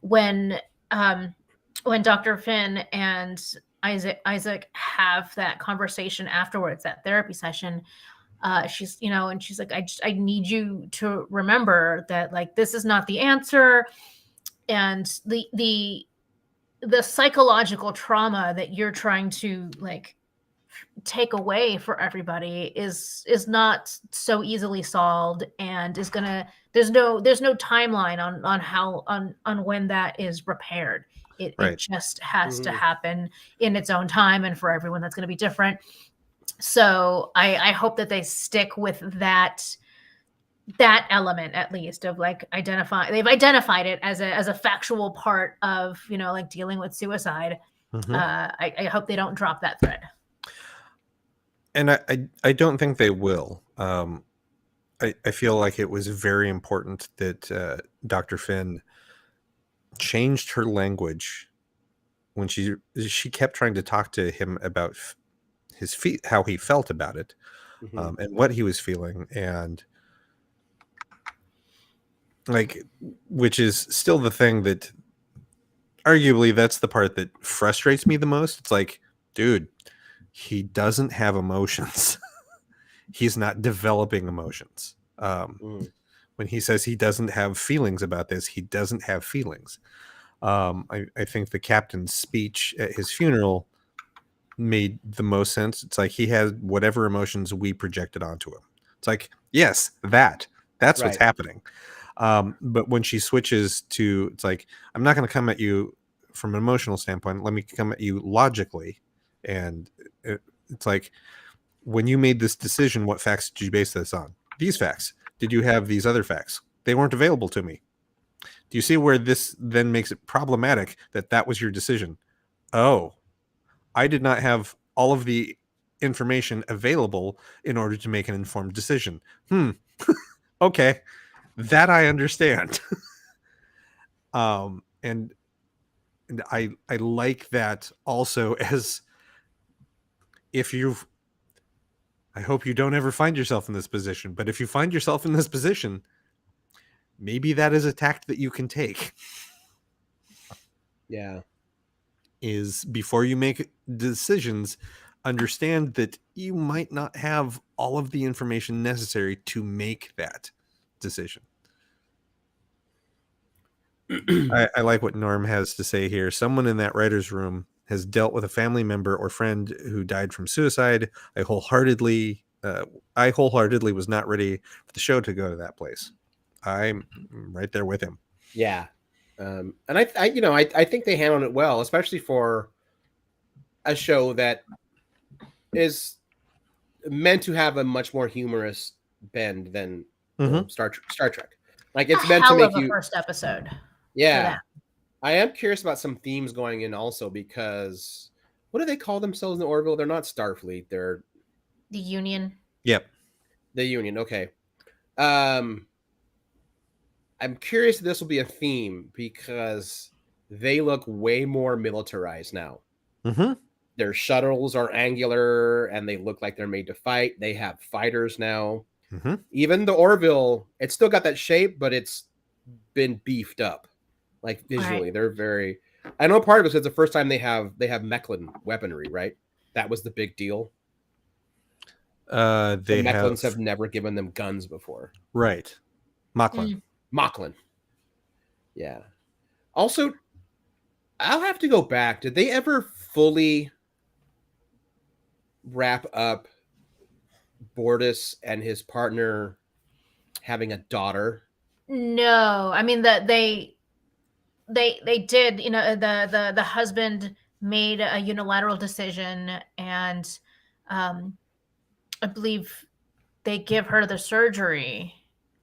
Speaker 2: when Dr. Finn and Isaac have that conversation afterwards, that therapy session, she's like, I need you to remember that, like, this is not the answer, and the psychological trauma that you're trying to like take away for everybody is not so easily solved, and is gonna there's no timeline on when that is repaired. It just has to happen in its own time, and for everyone that's going to be different. So I hope that they stick with that element, at least, of like they've identified it as a factual part of, like dealing with suicide. I hope they don't drop that thread.
Speaker 3: And I don't think they will. I feel like it was very important that Dr. Finn changed her language when she kept trying to talk to him about his how he felt about it, and what he was feeling, and like, which is still the thing that arguably that's the part that frustrates me the most. It's like, dude, he doesn't have emotions. he's not developing emotions. When he says he doesn't have feelings about this, he doesn't have feelings. I think the captain's speech at his funeral made the most sense. It's like he has whatever emotions we projected onto him. It's like, yes, that's what's happening. But when she switches to, it's like, I'm not going to come at you from an emotional standpoint. Let me come at you logically. And it's like, when you made this decision, what facts did you base this on? These facts. Did you have these other facts? They weren't available to me. Do you see where this then makes it problematic that was your decision? Oh, I did not have all of the information available in order to make an informed decision. Okay. That I understand. And I like that also, as if I hope you don't ever find yourself in this position, but if you find yourself in this position, maybe that is a tact that you can take.
Speaker 1: Yeah.
Speaker 3: Is before you make decisions, understand that you might not have all of the information necessary to make that decision. I like what Norm has to say here. Someone in that writer's room has dealt with a family member or friend who died from suicide. I wholeheartedly was not ready for the show to go to that place. I'm right there with him.
Speaker 1: Yeah. And I think they handled it well, especially for a show that is meant to have a much more humorous bend than Star Trek. Like, it's meant to make you
Speaker 2: first episode.
Speaker 1: Yeah. I am curious about some themes going in also, because what do they call themselves in Orville? They're not Starfleet. They're
Speaker 2: the Union.
Speaker 3: Yep.
Speaker 1: The Union. Okay. I'm curious if this will be a theme, because they look way more militarized now. Their shuttles are angular and they look like they're made to fight. They have fighters now. Even the Orville, it's still got that shape, but it's been beefed up. Like, visually, they're very. I know part of it is the first time they have Mechlin weaponry, right? That was the big deal. The Mechlins have never given them guns before,
Speaker 3: right?
Speaker 1: Mechlin. Yeah. Also, I'll have to go back. Did they ever fully wrap up Bortus and his partner having a daughter?
Speaker 2: No, I mean that they did. You know, the husband made a unilateral decision, and I believe they give her the surgery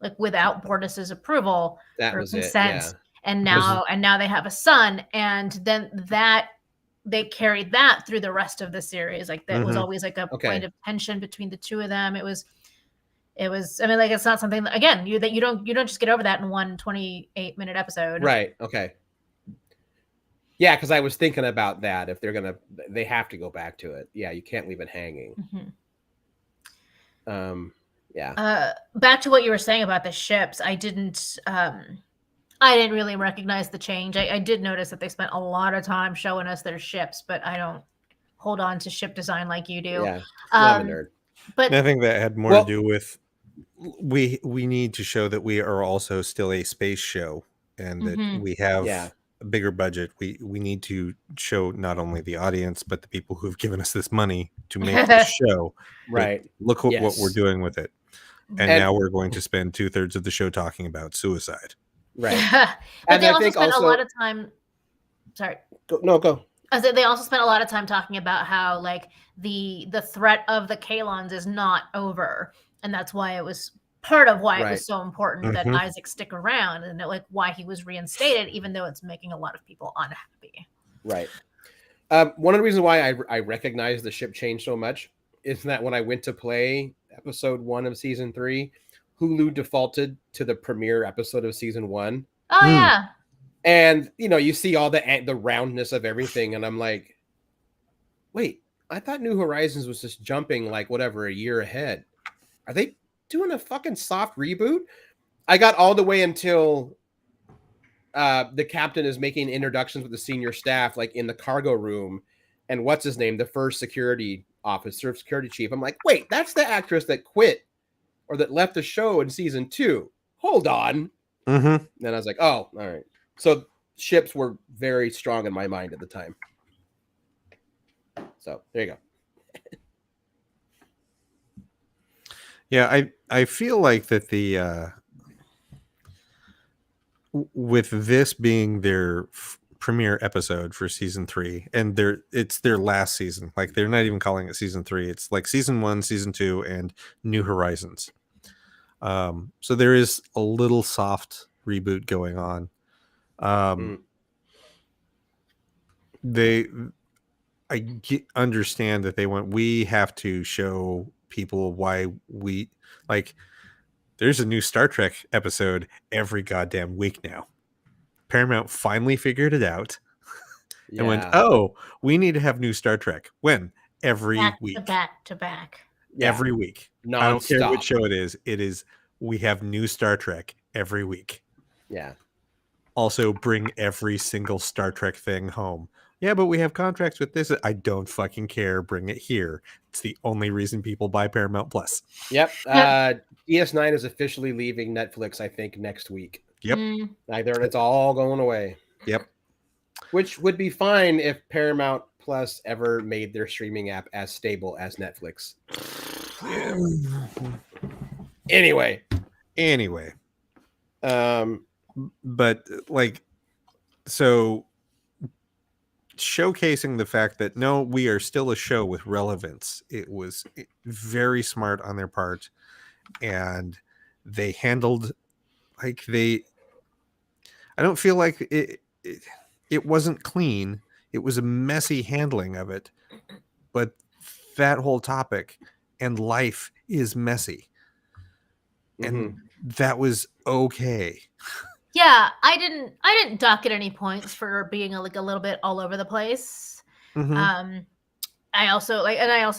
Speaker 2: like without Bortus's approval or consent. Yeah. And now they have a son, and then they carried that through the rest of the series. Like, that was always like a point of tension between the two of them. It was, I mean, like, it's not something that, again, you don't just get over that in one 28-minute episode.
Speaker 1: Right. Okay. Yeah, because I was thinking about that. If they have to go back to it. Yeah, you can't leave it hanging. Yeah.
Speaker 2: Back to what you were saying about the ships. I didn't really recognize the change. I did notice that they spent a lot of time showing us their ships, but I don't hold on to ship design like you do.
Speaker 1: Yeah, I'm a nerd.
Speaker 2: But
Speaker 3: I think that had more to do with we need to show that we are also still a space show, and that we have a bigger budget. We need to show not only the audience but the people who've given us this money to make this show.
Speaker 1: Right.
Speaker 3: Look what we're doing with it. And now we're going to spend 2/3 of the show talking about suicide.
Speaker 1: Right.
Speaker 2: But
Speaker 1: and
Speaker 2: they also spent a lot of time. Sorry.
Speaker 1: Go.
Speaker 2: They also spent a lot of time talking about how, like, the threat of the Kalons is not over, and that's why it was part of why it was so important that Isaac stick around, and like why he was reinstated, even though it's making a lot of people unhappy.
Speaker 1: Right. One of the reasons why I recognize the ship change so much is that when I went to play episode 1 of season 3, Hulu defaulted to the premiere episode of season 1.
Speaker 2: Oh yeah.
Speaker 1: And you see all the roundness of everything, and I'm like, wait, I thought New Horizons was just jumping like whatever a year ahead. Are they doing a fucking soft reboot? I got all the way until the captain is making introductions with the senior staff, like in the cargo room, and what's his name, the first security officer, security chief. I'm like, wait, that's the actress that quit or that left the show in season 2. Hold on.
Speaker 3: Mm-hmm.
Speaker 1: Then I was like, oh, all right. So ships were very strong in my mind at the time. So there you go.
Speaker 3: Yeah, I feel like that the with this being their premiere episode for season 3, and it's their last season. Like, they're not even calling it season 3. It's like season 1, season 2, and New Horizons. So there is a little soft reboot going on. Understand that we have to show people why we like. There's a new Star Trek episode every goddamn week now. Paramount finally figured it out and went, oh, we need to have new Star Trek. When? Every week.
Speaker 2: Back to back.
Speaker 1: Yeah.
Speaker 3: Every week.
Speaker 1: Non-stop.
Speaker 3: I don't care what show it is. It is, we have new Star Trek every week.
Speaker 1: Yeah.
Speaker 3: Also, bring every single Star Trek thing home. Yeah, but we have contracts with this. I don't fucking care. Bring it here. It's the only reason people buy Paramount Plus.
Speaker 1: Yep. DS9 is officially leaving Netflix, I think, next week.
Speaker 3: Yep.
Speaker 1: It's all going away.
Speaker 3: Yep.
Speaker 1: Which would be fine if Paramount Plus ever made their streaming app as stable as Netflix. Anyway.
Speaker 3: But like, so showcasing the fact that no, we are still a show with relevance. It was very smart on their part, and they handled I don't feel like it wasn't clean. It was a messy handling of it, but that whole topic and life is messy, and that was okay.
Speaker 2: Yeah, I didn't dock at any points for being a little bit all over the place. I also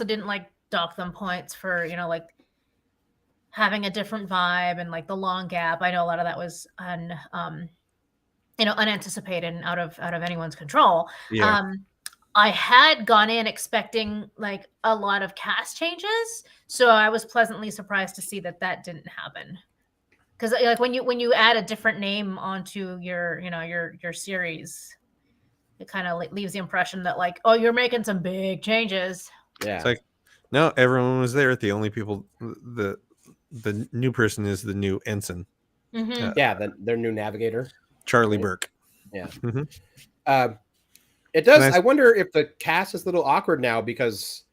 Speaker 2: didn't dock them points for having a different vibe and the long gap. I know a lot of that was unanticipated and out of anyone's control.
Speaker 3: Yeah.
Speaker 2: I had gone in expecting a lot of cast changes, so I was pleasantly surprised to see that didn't happen. Because when you add a different name onto your series, it kind of leaves the impression that you're making some big changes.
Speaker 1: Yeah.
Speaker 3: It's no, everyone was there. The only people, the new person is the new ensign.
Speaker 1: Their new navigator,
Speaker 3: Charlie Burke.
Speaker 1: Yeah. It does. I wonder if the cast is a little awkward now because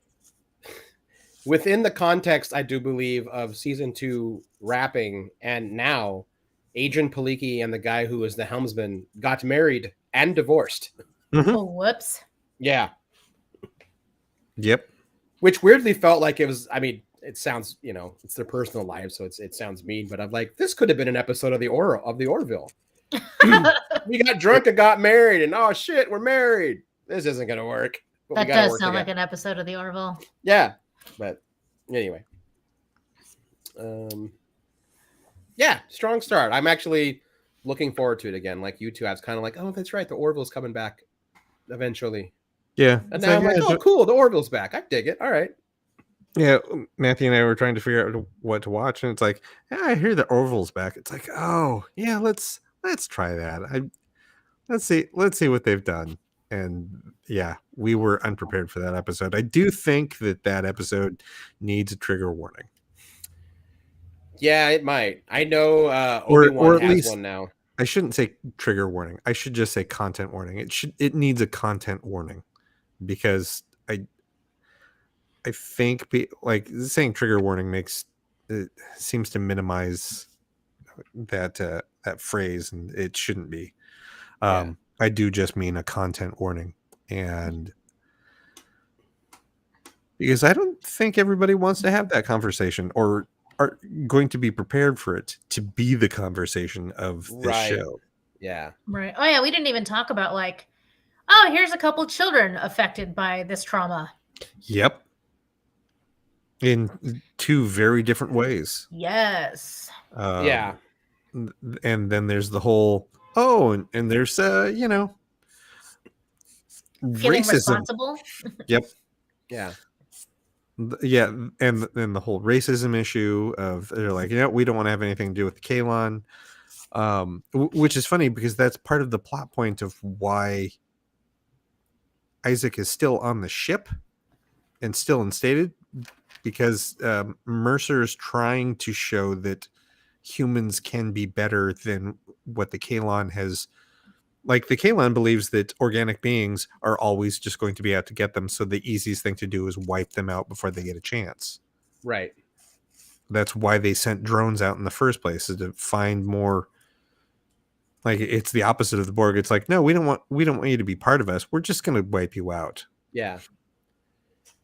Speaker 1: within the context, I do believe, of season 2 wrapping, and now Adrian Palicki and the guy who was the helmsman got married and divorced.
Speaker 2: Oh, whoops.
Speaker 1: Yeah.
Speaker 3: Yep.
Speaker 1: Which weirdly felt like it was, I mean, it sounds, it's their personal lives, so it sounds mean, but I'm like, this could have been an episode of the Orville. We got drunk and got married, and oh shit, we're married. This isn't going to work.
Speaker 2: That does sound like an episode of the Orville.
Speaker 1: Yeah. But anyway. Yeah, strong start. I'm actually looking forward to it again. Like you two, I was kind of like, oh, that's right. The Orville's coming back eventually.
Speaker 3: Yeah.
Speaker 1: And now I'm like, oh, cool. The Orville's back. I dig it. All right.
Speaker 3: Yeah. Matthew and I were trying to figure out what to watch. And it's like, yeah, I hear the Orville's back. It's like, oh, yeah, let's try that. Let's see what they've done. And yeah, we were unprepared for that episode. I do think that episode needs a trigger warning.
Speaker 1: Yeah, it might. I know Obi-Wan has one now.
Speaker 3: I shouldn't say trigger warning. I should just say content warning. It needs a content warning, because I think saying trigger warning seems to minimize that phrase, and it shouldn't be. I do just mean a content warning, and because I don't think everybody wants to have that conversation or are going to be prepared for it to be the conversation of this show.
Speaker 1: Yeah.
Speaker 2: Right. Oh yeah, we didn't even talk about here's a couple children affected by this trauma.
Speaker 3: Yep. In 2 very different ways.
Speaker 2: Yes.
Speaker 1: Yeah.
Speaker 3: And then there's the whole, and there's
Speaker 2: feeling
Speaker 3: racism.
Speaker 2: responsible.
Speaker 3: Yep.
Speaker 1: Yeah.
Speaker 3: Yeah, and then the whole racism issue of they're like, we don't want to have anything to do with the Kalon, which is funny because that's part of the plot point of why Isaac is still on the ship and still instated, because Mercer's trying to show that humans can be better than what the Kalon has. Like, the Kalon believes that organic beings are always just going to be out to get them, so the easiest thing to do is wipe them out before they get a chance.
Speaker 1: Right.
Speaker 3: That's why they sent drones out in the first place, is to find more. Like, it's the opposite of the Borg. It's like, no, we don't want you to be part of us. We're just going to wipe you out.
Speaker 1: Yeah.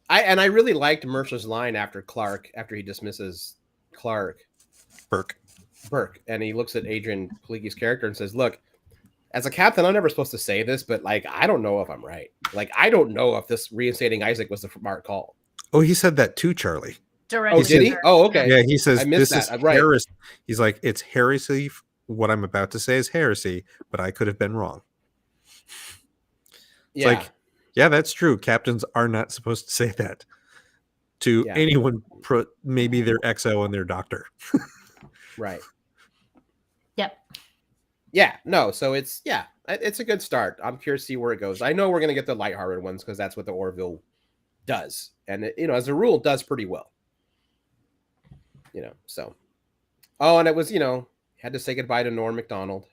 Speaker 1: I really liked Mercer's line after he dismisses Burke, and he looks at Adrian Palicki's character and says, "Look, as a captain, I'm never supposed to say this, but like, I don't know if I'm right. Like, I don't know if this reinstating Isaac was the smart call."
Speaker 3: Oh, he said that too, Charlie.
Speaker 2: Directly.
Speaker 1: Oh, did he? Oh, okay.
Speaker 3: Yeah, he says
Speaker 1: I missed
Speaker 3: this
Speaker 1: that.
Speaker 3: is
Speaker 1: Right.
Speaker 3: heresy. He's like, it's heresy. What I'm about to say is heresy, but I could have been wrong. It's like, yeah, that's true. Captains are not supposed to say that to anyone, maybe their XO and their doctor.
Speaker 1: Right.
Speaker 2: Yep.
Speaker 1: Yeah. No. So it's a good start. I'm curious to see where it goes. I know we're gonna get the lighthearted ones because that's what the Orville does, and it, as a rule, does pretty well. So. Oh, and it was had to say goodbye to Norm Macdonald.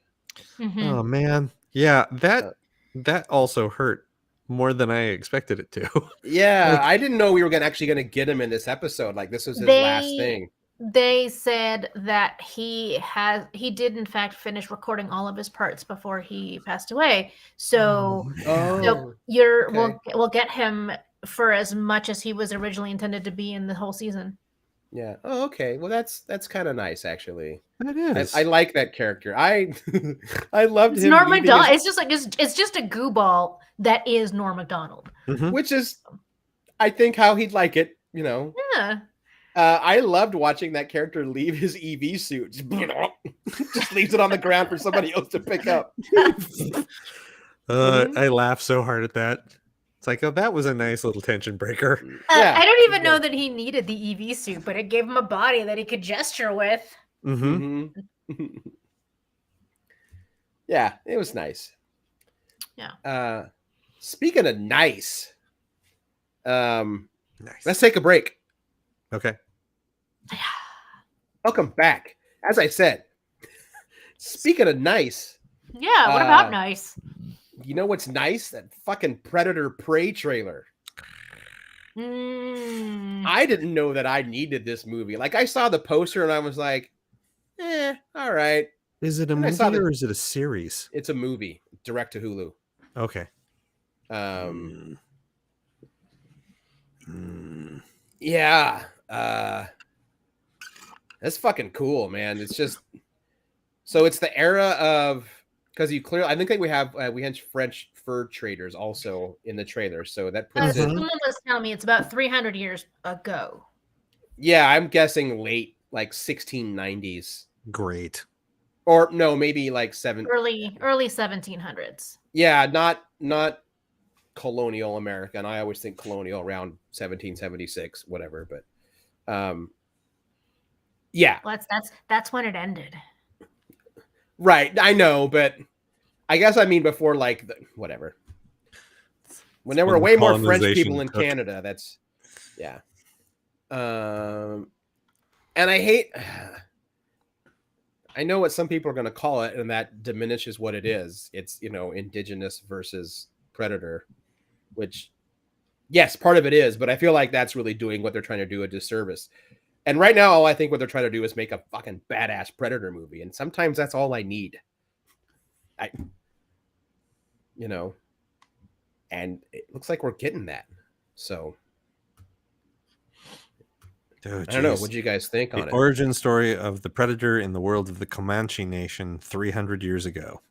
Speaker 2: Mm-hmm.
Speaker 3: Oh man, yeah, that also hurt more than I expected it to.
Speaker 1: Yeah, I didn't know we were actually gonna get him in this episode. Like, this was his last thing.
Speaker 2: They said that he did in fact finish recording all of his parts before he passed away. So, we'll get him for as much as he was originally intended to be in the whole season.
Speaker 1: Yeah. Oh, okay. Well, that's kind of nice, actually.
Speaker 3: It is.
Speaker 1: I like that character. I loved him.
Speaker 2: Norm Macdonald. It's just like it's just a goo ball that is Norm Macdonald,
Speaker 1: which is, I think, how he'd like it.
Speaker 2: Yeah.
Speaker 1: I loved watching that character leave his EV suit. Just leaves it on the ground for somebody else to pick up.
Speaker 3: I laugh so hard at that. It's like, oh, that was a nice little tension breaker.
Speaker 2: I don't even know that he needed the EV suit, but it gave him a body that he could gesture with.
Speaker 1: Yeah, it was nice.
Speaker 2: Yeah.
Speaker 1: Speaking of nice, let's take a break.
Speaker 3: Okay.
Speaker 1: Welcome back. As I said, speaking of nice.
Speaker 2: Yeah, what about nice?
Speaker 1: You know what's nice? That fucking Predator Prey trailer. I didn't know that I needed this movie. Like, I saw the poster and I was like, all right.
Speaker 3: Is it a movie or is it a series?
Speaker 1: It's a movie, direct to Hulu.
Speaker 3: Okay.
Speaker 1: Yeah. That's fucking cool, man. It's just, so it's the era of, because I think we have French fur traders also in the trailer, so that puts it.
Speaker 2: Someone was telling me it's about 300 years ago.
Speaker 1: Yeah, I'm guessing late, like 1690s.
Speaker 3: Great.
Speaker 1: Or no, maybe like
Speaker 2: early 1700s.
Speaker 1: Yeah, not colonial America, and I always think colonial around 1776, whatever. But yeah,
Speaker 2: well, that's when it ended.
Speaker 1: Right, I know, but I guess I mean before, like, whatever. When there were way more French people in Canada, that's, yeah. And I hate, I know what some people are going to call it, and that diminishes what it is. It's, indigenous versus predator, which, yes, part of it is, but I feel like that's really doing what they're trying to do a disservice. And right now, all I think what they're trying to do is make a fucking badass Predator movie. And sometimes that's all I need. And it looks like we're getting that. So, I don't know. What do you guys think on it?
Speaker 3: The origin story of the Predator in the world of the Comanche Nation 300 years ago.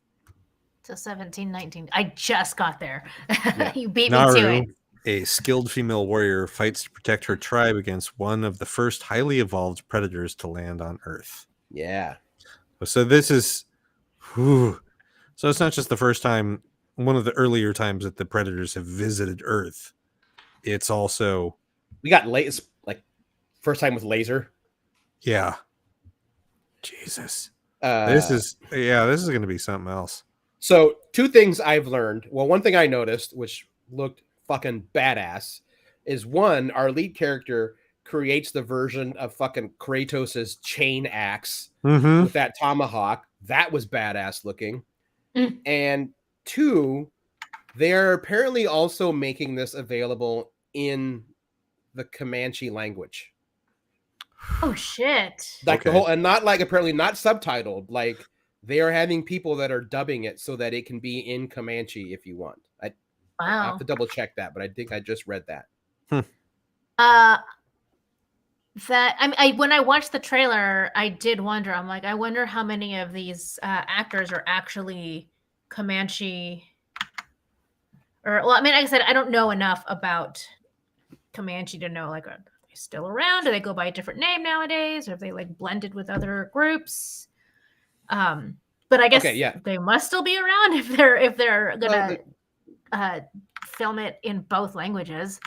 Speaker 2: To 1719. I just got there.
Speaker 1: Yeah.
Speaker 2: You beat me to it.
Speaker 3: A skilled female warrior fights to protect her tribe against one of the first highly evolved predators to land on Earth.
Speaker 1: Yeah.
Speaker 3: So this is, so it's not just the first time one of the earlier times that the Predators have visited Earth. It's also
Speaker 1: we got like first time with laser.
Speaker 3: Yeah. Jesus.
Speaker 1: This
Speaker 3: is going to be something else.
Speaker 1: So 2 things I've learned. Well, one thing I noticed, which looked fucking badass, is one, our lead character creates the version of fucking Kratos's chain axe with that tomahawk. That was badass looking. And 2, they're apparently also making this available in the Comanche language.
Speaker 2: Oh shit!
Speaker 1: Like the whole, and not like apparently not subtitled. Like they are having people that are dubbing it so that it can be in Comanche if you want. I have to double check that, but I think I just read that.
Speaker 2: When I watched the trailer, I did wonder. I'm like, I wonder how many of these actors are actually Comanche. Or, well, I mean, like I said, I don't know enough about Comanche to know, like, are they still around? Do they go by a different name nowadays? Or have they like blended with other groups? But I guess they must still be around if they're gonna film it in both languages.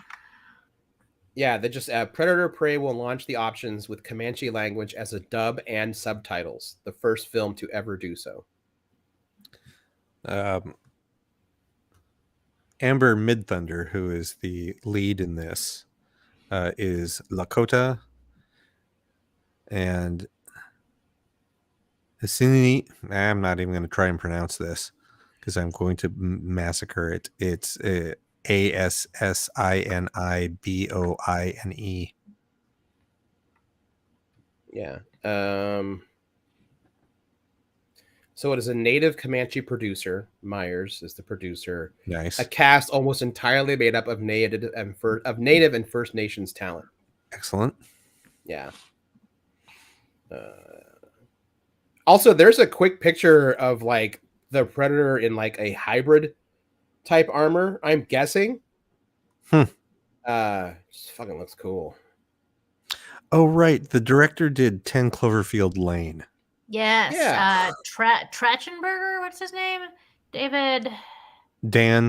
Speaker 1: Yeah, they just Predator Prey will launch the options with Comanche language as a dub and subtitles. The first film to ever do so.
Speaker 3: Amber Midthunder, who is the lead in this, is Lakota, and Assini. I'm not even going to try and pronounce this because I'm going to massacre it. It's Assiniboine.
Speaker 1: Yeah. So it is a native Comanche producer. Myers is the producer.
Speaker 3: Nice.
Speaker 1: A cast almost entirely made up of native and First Nations talent.
Speaker 3: Excellent.
Speaker 1: Yeah. Also, there's a quick picture of like the Predator in like a hybrid type armor. I'm guessing. Just fucking looks cool.
Speaker 3: Oh right, the director did 10 Cloverfield Lane.
Speaker 2: Yes. Yeah. Trachtenberger, what's his name? Dan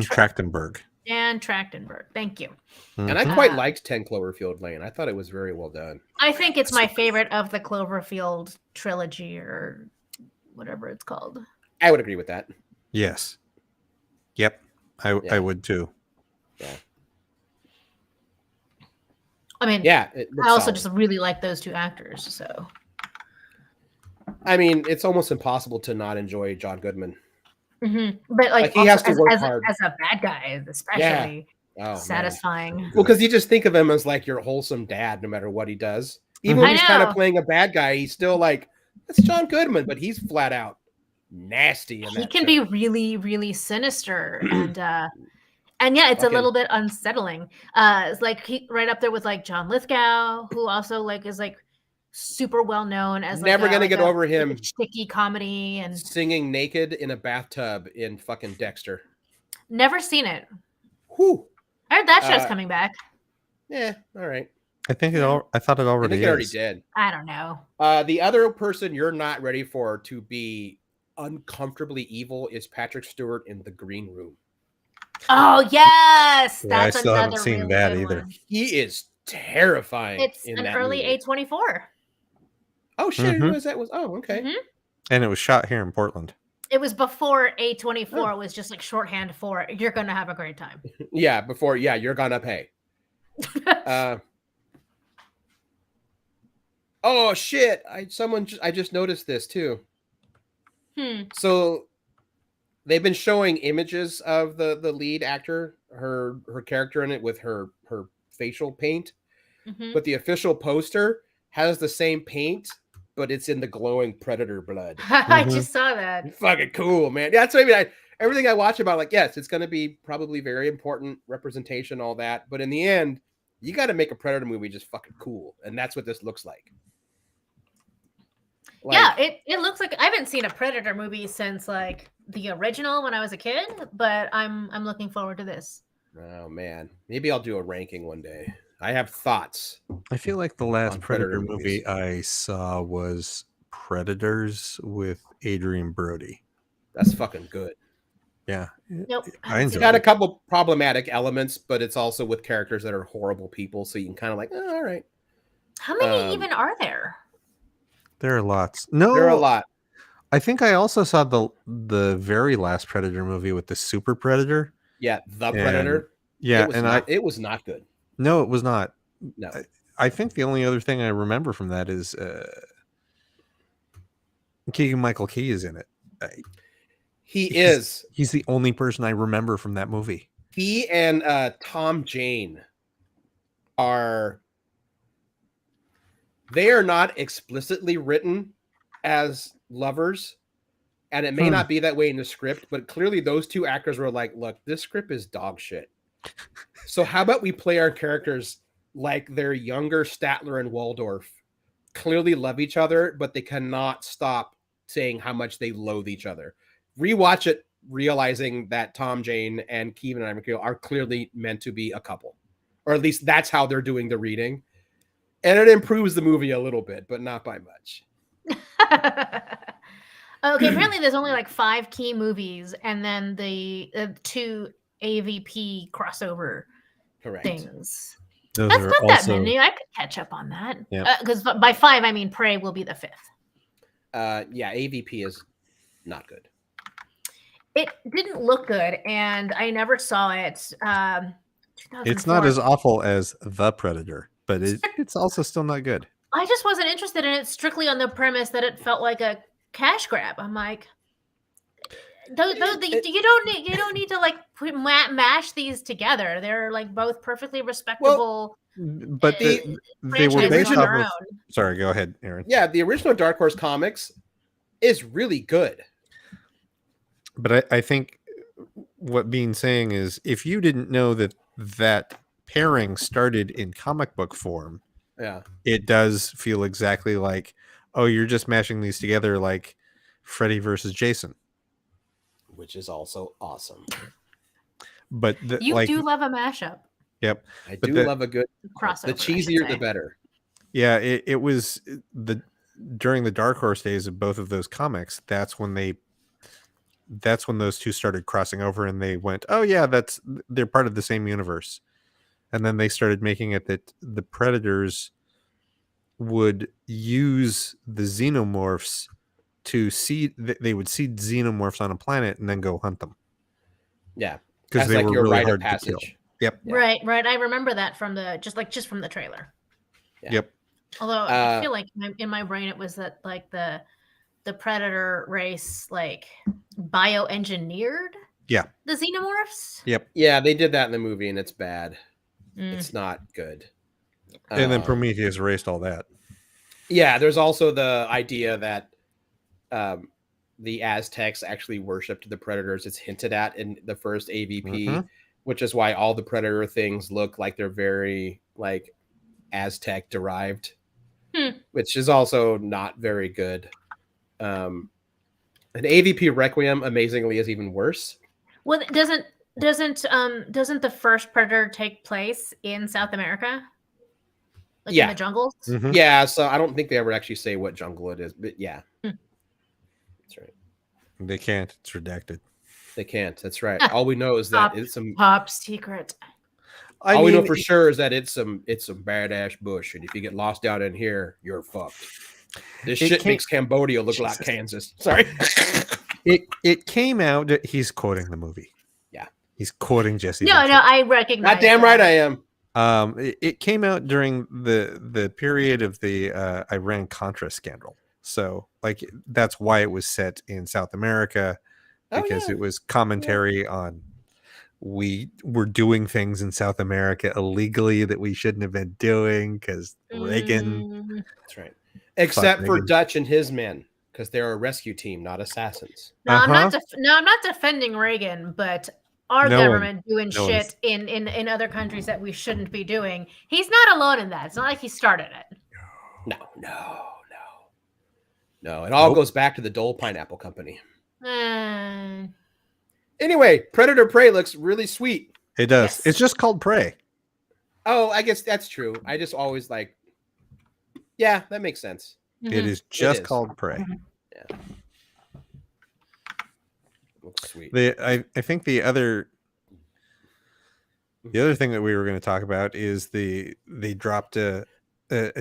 Speaker 3: Trachtenberg.
Speaker 2: Dan Trachtenberg. Thank you.
Speaker 1: And I quite liked 10 Cloverfield Lane. I thought it was very well done.
Speaker 2: I think it's my favorite of the Cloverfield trilogy or whatever it's called.
Speaker 1: I would agree with that.
Speaker 3: Yes. Yep. I would too.
Speaker 1: Yeah.
Speaker 2: I mean, I also just really like those 2 actors. So,
Speaker 1: I mean, it's almost impossible to not enjoy John Goodman.
Speaker 2: Mm-hmm. But like
Speaker 1: he has to work hard
Speaker 2: as a bad guy, especially satisfying.
Speaker 1: Man. Well, because you just think of him as like your wholesome dad, no matter what he does. Even when he's kind of playing a bad guy, he's still like, that's John Goodman, but he's flat out nasty.
Speaker 2: He can be really, really sinister and yeah, it's a little bit unsettling. It's like right up there with like John Lithgow, who also like is like super well known as
Speaker 1: never gonna get over him
Speaker 2: sticky comedy and
Speaker 1: singing naked in a bathtub in fucking Dexter.
Speaker 2: Never seen it.
Speaker 1: Whew.
Speaker 2: I heard that show's coming back.
Speaker 1: Yeah, all right.
Speaker 3: I thought it already
Speaker 1: it already did.
Speaker 2: I don't know.
Speaker 1: The other person you're not ready for to be uncomfortably evil is Patrick Stewart in The Green Room.
Speaker 2: Oh yes,
Speaker 3: that's I still haven't seen really that either.
Speaker 1: One. He is terrifying.
Speaker 2: It's an early A24.
Speaker 1: Oh shit! Who was that? Okay.
Speaker 2: Mm-hmm.
Speaker 3: And it was shot here in Portland.
Speaker 2: It was before A24 was just like shorthand for you're gonna have a great time.
Speaker 1: Yeah, before you're gonna pay. Oh shit! I just noticed this too. So they've been showing images of the lead actor, her character in it with her facial paint, but the official poster has the same paint, but it's in the glowing Predator blood.
Speaker 2: I just saw that.
Speaker 1: Fucking cool, man. Yeah, that's what I mean. Everything I watch about, like, yes, it's going to be probably very important representation, all that, but in the end, you got to make a Predator movie just fucking cool, and that's what this looks like.
Speaker 2: Yeah, it looks like I haven't seen a Predator movie since like the original when I was a kid, but I'm looking forward to this.
Speaker 1: Oh man, maybe I'll do a ranking one day. I have thoughts.
Speaker 3: I feel like the last Predator movie I saw was Predators with Adrian Brody.
Speaker 1: That's fucking good.
Speaker 3: Yeah.
Speaker 2: Nope.
Speaker 3: I
Speaker 1: It's
Speaker 3: enjoyed
Speaker 1: got a
Speaker 3: it.
Speaker 1: couple problematic elements, but it's also with characters that are horrible people, so you can kind of like, all right.
Speaker 2: How many even are there?
Speaker 3: There are lots.
Speaker 1: There are a
Speaker 3: No,
Speaker 1: lot.
Speaker 3: I think I also saw the very last Predator movie with the Super Predator.
Speaker 1: Yeah, The
Speaker 3: And
Speaker 1: Predator.
Speaker 3: yeah,
Speaker 1: It was not good.
Speaker 3: no, it was not.
Speaker 1: No.
Speaker 3: I think the only other thing I remember from that is Keegan Michael Key is in it. He's the only person I remember from that movie.
Speaker 1: He and Tom Jane are not explicitly written as lovers, and it may not be that way in the script, but clearly those two actors were like, look, this script is dog shit. So how about we play our characters like they're younger Statler and Waldorf, clearly love each other, but they cannot stop saying how much they loathe each other. Rewatch it, realizing that Tom Jane and Kevin and Ivan are clearly meant to be a couple, or at least that's how they're doing the reading. And it improves the movie a little bit, but not by much.
Speaker 2: Okay, apparently there's only like 5 key movies, and then the 2 AVP crossover things.
Speaker 3: Those
Speaker 2: That's
Speaker 3: are
Speaker 2: not
Speaker 3: also,
Speaker 2: that many. I could catch up on that.
Speaker 3: Yeah.
Speaker 2: Because by 5, I mean Prey will be the 5th.
Speaker 1: Yeah, AVP is not good.
Speaker 2: It didn't look good, and I never saw it.
Speaker 3: It's not as awful as The Predator, but it's also still not good.
Speaker 2: I just wasn't interested in it strictly on the premise that it felt like a cash grab. I'm like, you don't need to like mash these together. They're like both perfectly respectable.
Speaker 3: But they were based off of. Sorry, go ahead, Aaron.
Speaker 1: Yeah, the original Dark Horse comics is really good.
Speaker 3: But I think what Bean's saying is, if you didn't know that pairing started in comic book form,
Speaker 1: yeah,
Speaker 3: it does feel exactly like, oh, you're just mashing these together like Freddy versus Jason,
Speaker 1: which is also awesome.
Speaker 3: But
Speaker 2: you do love a mashup.
Speaker 3: Yep,
Speaker 1: I do love a good
Speaker 2: crossover.
Speaker 1: The cheesier, the better.
Speaker 3: Yeah, it was during the Dark Horse days of both of those comics. That's when those two started crossing over, and they went, oh yeah, they're part of the same universe. And then they started making it that the Predators would use the xenomorphs to they would seed xenomorphs on a planet and then go hunt them.
Speaker 1: Yeah,
Speaker 3: because they were really hard to kill. Yep.
Speaker 2: Yeah. Right. I remember that from just from the trailer.
Speaker 3: Yeah. Yep.
Speaker 2: Although I feel like in my brain it was that like the Predator race like bioengineered.
Speaker 3: Yeah.
Speaker 2: The xenomorphs.
Speaker 3: Yep.
Speaker 1: Yeah, they did that in the movie, and it's bad. It's not good.
Speaker 3: And then Prometheus erased all that.
Speaker 1: Yeah, there's also the idea that the Aztecs actually worshipped the Predators. It's hinted at in the first AVP, which is why all the Predator things look like they're very like Aztec derived, which is also not very good. An AVP Requiem, amazingly, is even worse.
Speaker 2: Well, doesn't the first Predator take place in South America? Like in the jungles?
Speaker 1: Yeah, so I don't think they ever actually say what jungle it is, but yeah. That's right.
Speaker 3: They can't. It's redacted.
Speaker 1: They can't. That's right. All we know is that it's some
Speaker 2: top secret.
Speaker 1: All we know for sure is that it's some badass bush, and if you get lost down in here, you're fucked. This shit makes Cambodia look like Kansas. Sorry.
Speaker 3: It came out. He's quoting the movie.
Speaker 1: Yeah,
Speaker 3: he's quoting Jesse.
Speaker 2: No, I recognize.
Speaker 1: God damn right I am.
Speaker 3: It came out during the period of the Iran-Contra scandal. So, like, that's why it was set in South America, because it was commentary on we were doing things in South America illegally that we shouldn't have been doing because Reagan.
Speaker 1: That's right. Except for Dutch and his men, because they're a rescue team, not assassins.
Speaker 2: No, I'm not defending Reagan, but our government doing shit in other countries that we shouldn't be doing. He's not alone in that. It's not like he started it.
Speaker 1: No, it all goes back to the Dole Pineapple Company. Anyway, Predator Prey looks really sweet.
Speaker 3: It does. Yes. It's just called Prey.
Speaker 1: Oh, I guess that's true. I just always like, yeah, that makes sense.
Speaker 3: It is just called Prey.
Speaker 1: Yeah. Sweet.
Speaker 3: I think the other thing that we were going to talk about is they dropped a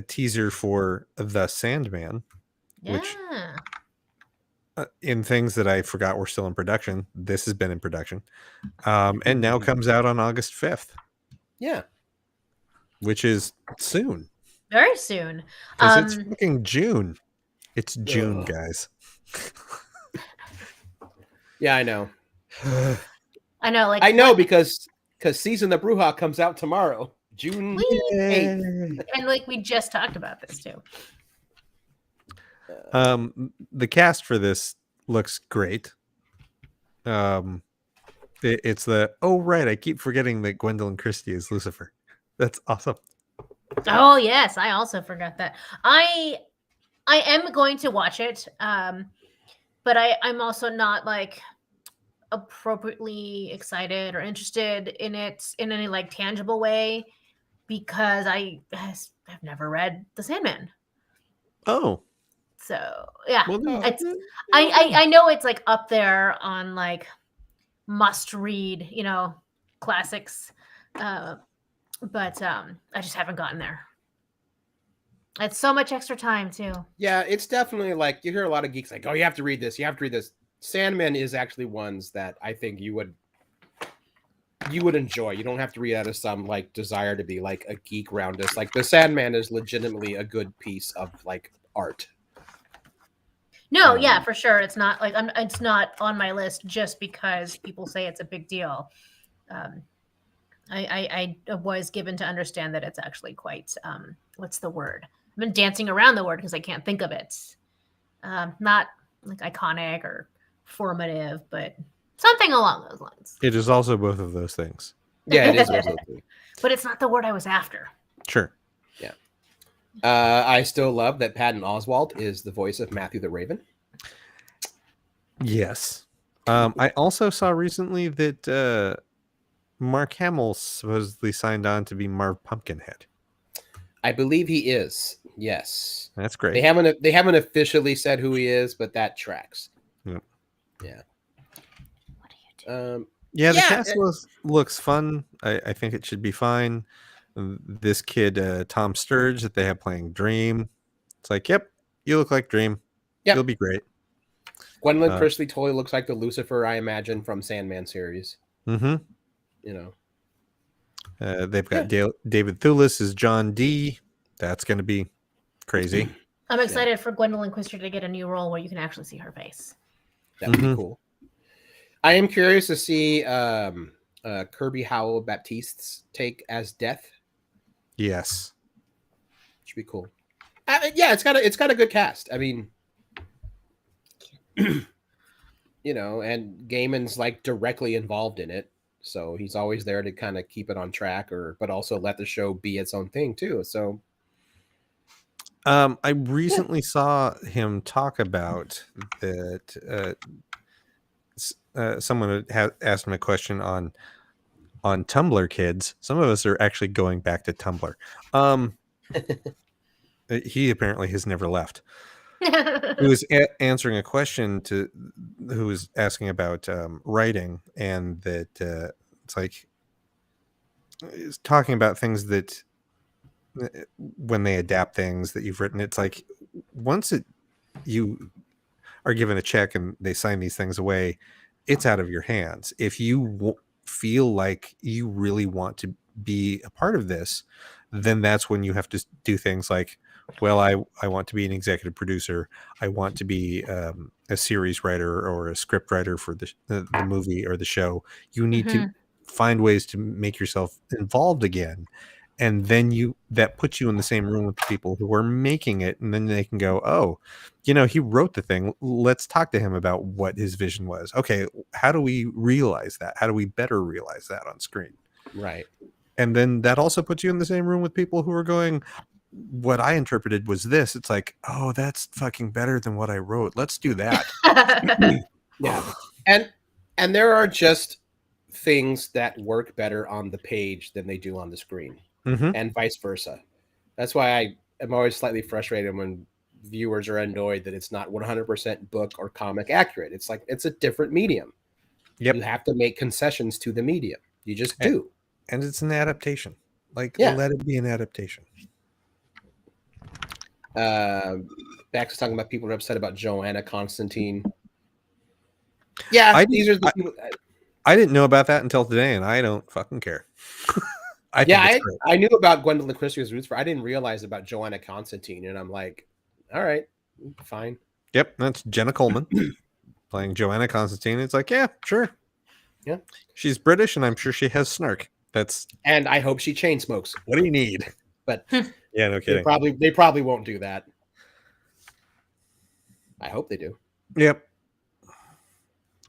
Speaker 3: teaser for The Sandman, which in things that I forgot were still in production. This has been in production, and now comes out on August 5th.
Speaker 1: Yeah,
Speaker 3: which is soon.
Speaker 2: Very soon.
Speaker 3: Because it's fucking June. It's June, guys.
Speaker 1: Yeah, I know.
Speaker 2: I know, like
Speaker 1: I know because Season of Bruja comes out tomorrow, June 8th.
Speaker 2: And like we just talked about this too.
Speaker 3: The cast for this looks great. It's right, I keep forgetting that Gwendolyn Christie is Lucifer. That's awesome.
Speaker 2: Oh yes, I also forgot that. I am going to watch it, but I'm also not like appropriately excited or interested in it in any like tangible way because I've never read The Sandman.
Speaker 3: Oh,
Speaker 2: so yeah,
Speaker 3: well,
Speaker 2: I know it's like up there on like must read, classics, but I just haven't gotten there. It's so much extra time too.
Speaker 1: Yeah, it's definitely like you hear a lot of geeks like, oh, you have to read this. You have to read this. Sandman is actually ones that I think you would enjoy. You don't have to read out of some like desire to be like a geek around us. Like The Sandman is legitimately a good piece of like art.
Speaker 2: No, yeah, for sure. It's not like it's not on my list just because people say it's a big deal. I was given to understand that it's actually quite what's the word? I've been dancing around the word because I can't think of it. Not like iconic or formative, but something along those lines.
Speaker 3: It is also both of those things.
Speaker 1: Yeah, it is both of those things.
Speaker 2: But it's not the word I was after.
Speaker 3: Sure.
Speaker 1: Yeah. I still love that Patton Oswalt is the voice of Matthew the Raven.
Speaker 3: Yes. I also saw recently that Mark Hamill supposedly signed on to be Marv Pumpkinhead.
Speaker 1: I believe he is. Yes.
Speaker 3: That's great.
Speaker 1: They haven't officially said who he is, but that tracks.
Speaker 3: Yep.
Speaker 1: Yeah.
Speaker 2: What do you do?
Speaker 3: The cast looks fun. I think it should be fine. This kid, Tom Sturridge, that they have playing Dream. It's like, yep, you look like Dream. Yep. You'll be great.
Speaker 1: Gwendolyn Christie totally looks like the Lucifer, I imagine, from Sandman series.
Speaker 3: Mm-hmm. They've got David Thewlis as John D. That's going to be crazy.
Speaker 2: I'm excited for Gwendolyn Christie to get a new role where you can actually see her face.
Speaker 1: That would be cool. I am curious to see Kirby Howell Baptiste's take as Death.
Speaker 3: Yes,
Speaker 1: should be cool. It's got a good cast. I mean, and Gaiman's like directly involved in it, so he's always there to kind of keep it on track, but also let the show be its own thing too. So,
Speaker 3: I recently saw him talk about that. Someone had asked him a question on Tumblr Kids. Some of us are actually going back to Tumblr. He apparently has never left. He was answering a question who was asking about writing, and that it's like he's talking about things that when they adapt things that you've written, it's like once you are given a check and they sign these things away, it's out of your hands. If you feel like you really want to be a part of this, then that's when you have to do things like, well, I want to be an executive producer. I want to be a series writer or a script writer for the movie or the show. You need to find ways to make yourself involved again. And then that puts you in the same room with the people who are making it. And then they can go, oh, he wrote the thing. Let's talk to him about what his vision was. Okay, how do we realize that? How do we better realize that on screen?
Speaker 1: Right.
Speaker 3: And then that also puts you in the same room with people who are going, what I interpreted was this. It's like, oh, that's fucking better than what I wrote. Let's do that.
Speaker 1: Yeah. And there are just things that work better on the page than they do on the screen. And vice versa. That's why I am always slightly frustrated when viewers are annoyed that it's not 100% book or comic accurate. It's like it's a different medium.
Speaker 3: Yep.
Speaker 1: You have to make concessions to the medium. You just do.
Speaker 3: And it's an adaptation. Like,
Speaker 1: Yeah.
Speaker 3: let it be an adaptation.
Speaker 1: Bax was talking about people are upset about Joanna Constantine. Yeah, these are the people.
Speaker 3: I didn't know about that until today, and I don't fucking care. I
Speaker 1: knew about Gwendolyn Christie's roots, but I didn't realize about Joanna Constantine, and I'm like, all right, fine.
Speaker 3: Yep, that's Jenna Coleman playing Joanna Constantine. It's like, yeah, sure.
Speaker 1: Yeah,
Speaker 3: she's British, and I'm sure she has snark.
Speaker 1: And I hope she chain smokes.
Speaker 3: What do you need?
Speaker 1: But
Speaker 3: yeah, no kidding.
Speaker 1: They probably won't do that. I hope they do.
Speaker 3: Yep.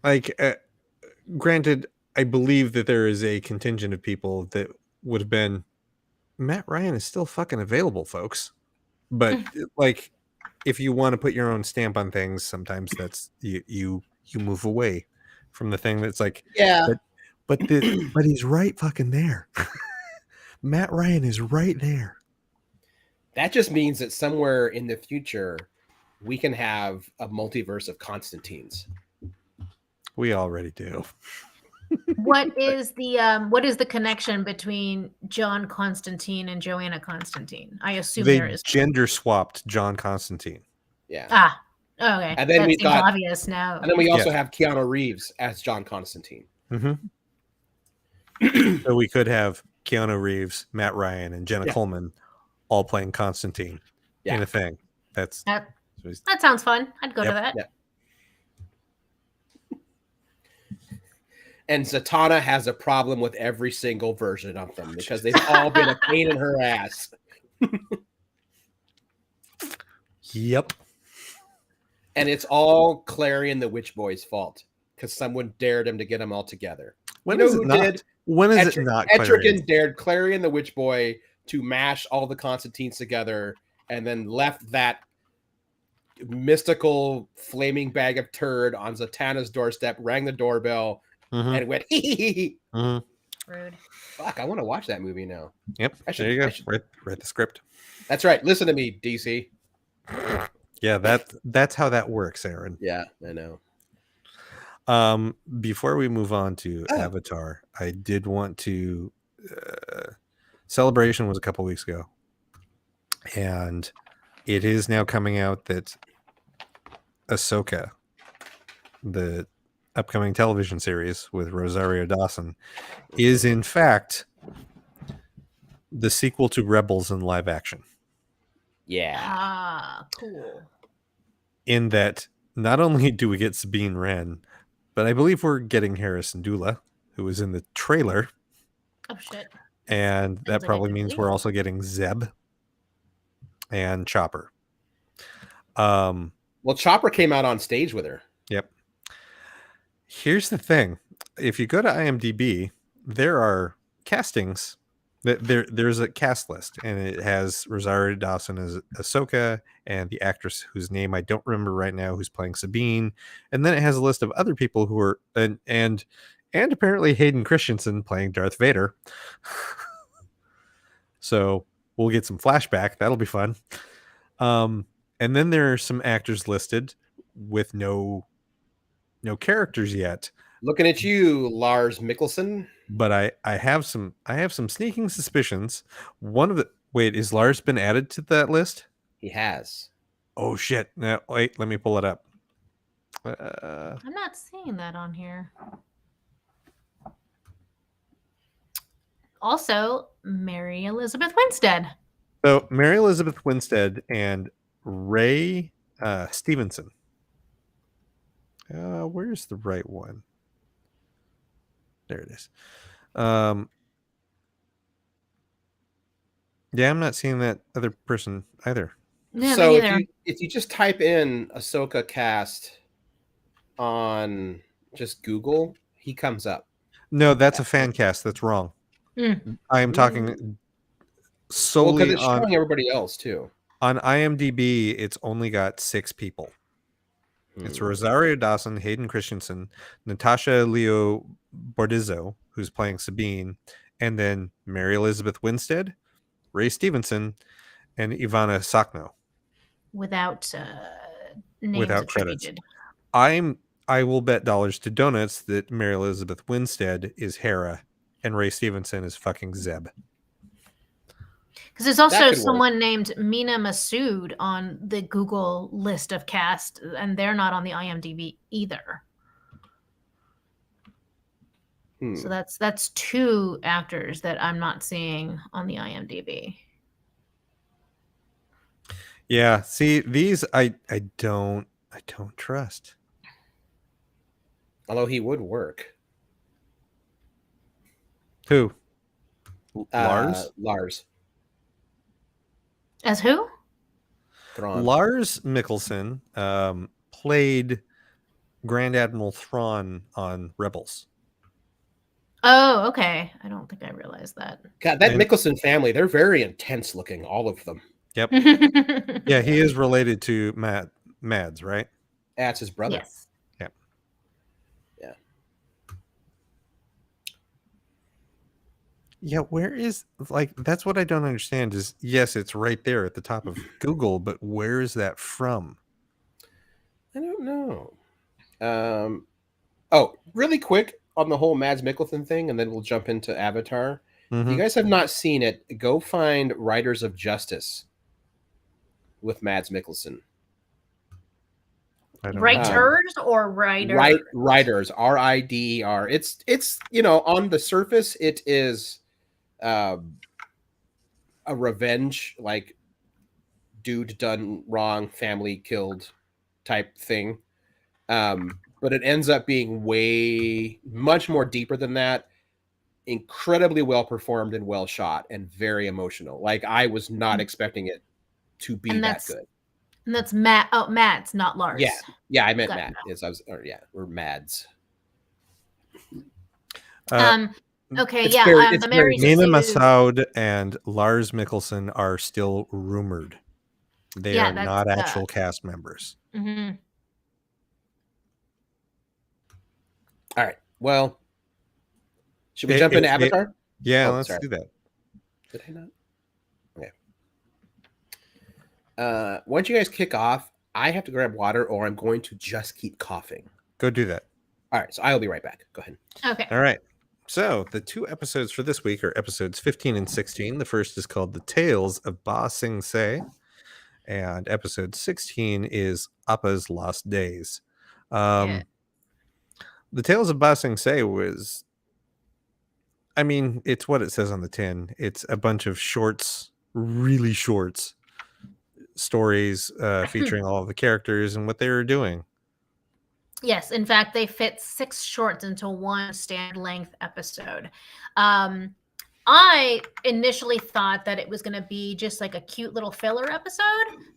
Speaker 3: Like, granted, I believe that there is a contingent of people that would have been, Matt Ryan is still fucking available, folks. But like, if you want to put your own stamp on things, sometimes that's you move away from the thing that's like,
Speaker 1: yeah.
Speaker 3: But he's right fucking there. Matt Ryan is right there.
Speaker 1: That just means that somewhere in the future, we can have a multiverse of Constantines.
Speaker 3: We already do.
Speaker 2: What is the connection between John Constantine and Joanna Constantine? I assume there is
Speaker 3: gender swapped John Constantine.
Speaker 1: Yeah.
Speaker 2: Ah, okay.
Speaker 1: And then
Speaker 2: that
Speaker 1: we
Speaker 2: seems
Speaker 1: got
Speaker 2: obvious now.
Speaker 1: And then we also have Keanu Reeves as John Constantine.
Speaker 3: Mm-hmm. So we could have Keanu Reeves, Matt Ryan, and Jenna Coleman all playing Constantine in a thing. That
Speaker 2: sounds fun. I'd go to that.
Speaker 1: Yep. And Zatanna has a problem with every single version of them because they've all been a pain in her ass.
Speaker 3: Yep.
Speaker 1: And it's all Clary and the Witch Boy's fault because someone dared him to get them all together.
Speaker 3: When is it not? When is it not?
Speaker 1: Etrigan dared Clary and the Witch Boy to mash all the Constantines together and then left that mystical flaming bag of turd on Zatanna's doorstep, rang the doorbell, and went, hee.
Speaker 2: Rude.
Speaker 1: Fuck, I want to watch that movie now.
Speaker 3: Yep. There you go. Write the script.
Speaker 1: That's right. Listen to me, DC.
Speaker 3: Yeah, that's how that works, Aaron.
Speaker 1: Yeah, I know.
Speaker 3: Before we move on to Avatar, I did want to Celebration was a couple weeks ago, and it is now coming out that Ahsoka, the upcoming television series with Rosario Dawson, is in fact the sequel to Rebels in live action.
Speaker 1: Yeah.
Speaker 2: Ah, cool.
Speaker 3: In that, not only do we get Sabine Wren, but I believe we're getting Harrison Dula, who was in the trailer.
Speaker 2: Oh shit!
Speaker 3: And that probably means we're also getting Zeb and Chopper.
Speaker 1: Well, Chopper came out on stage with her.
Speaker 3: Yep. Here's the thing: if you go to IMDb, there are castings. There's a cast list, and it has Rosario Dawson as Ahsoka and the actress whose name I don't remember right now, who's playing Sabine, and then it has a list of other people who are and apparently Hayden Christensen playing Darth Vader. So we'll get some flashback. That'll be fun. And then there are some actors listed with no characters yet.
Speaker 1: Looking at you, Lars Mikkelsen.
Speaker 3: But I have some sneaking suspicions. One of the is Lars been added to that list?
Speaker 1: He has.
Speaker 3: Oh shit! Now wait, let me pull it up.
Speaker 2: I'm not seeing that on here. Also, Mary Elizabeth Winstead.
Speaker 3: So Mary Elizabeth Winstead and Ray Stevenson. Where's the right one? There it is. Yeah, I'm not seeing that other person either.
Speaker 2: Yeah,
Speaker 1: so if you just type in Ahsoka cast on just Google, he comes up.
Speaker 3: No, that's a fan cast. That's wrong. I am talking solely
Speaker 1: it's
Speaker 3: on
Speaker 1: showing everybody else too.
Speaker 3: On IMDb, it's only got 6 people. It's Rosario Dawson, Hayden Christensen, Natasha Leo Bordizzo, who's playing Sabine, and then Mary Elizabeth Winstead, Ray Stevenson, and Ivana Sakno.
Speaker 2: Without names
Speaker 3: without
Speaker 2: attributed.
Speaker 3: credits. I will bet dollars to donuts that Mary Elizabeth Winstead is Hera and Ray Stevenson is fucking Zeb.
Speaker 2: Because there's also someone named Mina Masood on the Google list of cast, and they're not on the IMDb either. So that's 2 actors that I'm not seeing on the IMDb.
Speaker 3: Yeah, see, these I don't trust.
Speaker 1: Although he would work.
Speaker 3: Who? Lars?
Speaker 1: Lars.
Speaker 2: As who?
Speaker 1: Thrawn.
Speaker 3: Lars Mikkelsen played Grand Admiral Thrawn on Rebels.
Speaker 2: Oh, okay. I don't think I realized that.
Speaker 1: God, that Mikkelsen family, they're very intense looking, all of them.
Speaker 3: Yep. Yeah, he is related to Mads, right?
Speaker 1: That's his brother.
Speaker 2: Yes.
Speaker 3: Yep.
Speaker 1: Yeah.
Speaker 3: Yeah, where is, like, that's what I don't understand is, yes, it's right there at the top of Google, but where is that from?
Speaker 1: I don't know. Oh, really quick on the whole Mads Mikkelsen thing, and then we'll jump into Avatar. If you guys have not seen it, go find Riders of Justice with Mads Mikkelsen.
Speaker 2: Writers or writers?
Speaker 1: Writers, R-I-D-E-R. It's on the surface, it is a revenge, like dude done wrong, family killed type thing. But it ends up being much more deeper than that. Incredibly well performed and well shot and very emotional. Like I was not expecting it to be that good.
Speaker 2: And that's Matt. Oh, Matt's not Lars.
Speaker 1: Yeah, I meant Matt. We're Mads.
Speaker 2: Okay,
Speaker 3: Mina Masood and Lars Mikkelsen are still rumored. They are not actual cast members.
Speaker 2: Mm-hmm.
Speaker 1: All right. Well, should we jump into Avatar?
Speaker 3: Let's do that.
Speaker 1: Did I not? Okay. Why don't you guys kick off? I have to grab water, or I'm going to just keep coughing.
Speaker 3: Go do that.
Speaker 1: All right. So I'll be right back. Go ahead.
Speaker 2: Okay.
Speaker 3: All right. So the 2 episodes for this week are episodes 15 and 16. The first is called The Tales of Ba Sing Se, and episode 16 is Appa's Lost Days. The Tales of Ba Sing Se was, I mean, it's what it says on the tin. It's a bunch of shorts, really shorts, stories featuring all of the characters and what they were doing.
Speaker 2: Yes, in fact, they fit 6 shorts into one stand-length episode. I initially thought that it was going to be just like a cute little filler episode,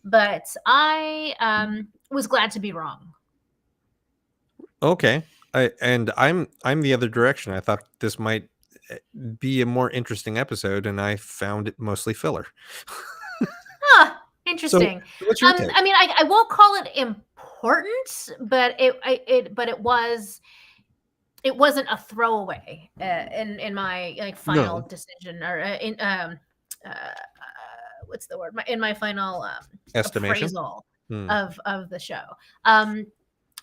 Speaker 2: but I was glad to be wrong.
Speaker 3: Okay, I'm the other direction. I thought this might be a more interesting episode, and I found it mostly filler.
Speaker 2: Interesting.
Speaker 3: So what's your take?
Speaker 2: I mean, I won't call it important, but it wasn't a throwaway in my final decision, or what's the word? In my final
Speaker 3: estimation
Speaker 2: appraisal of the show.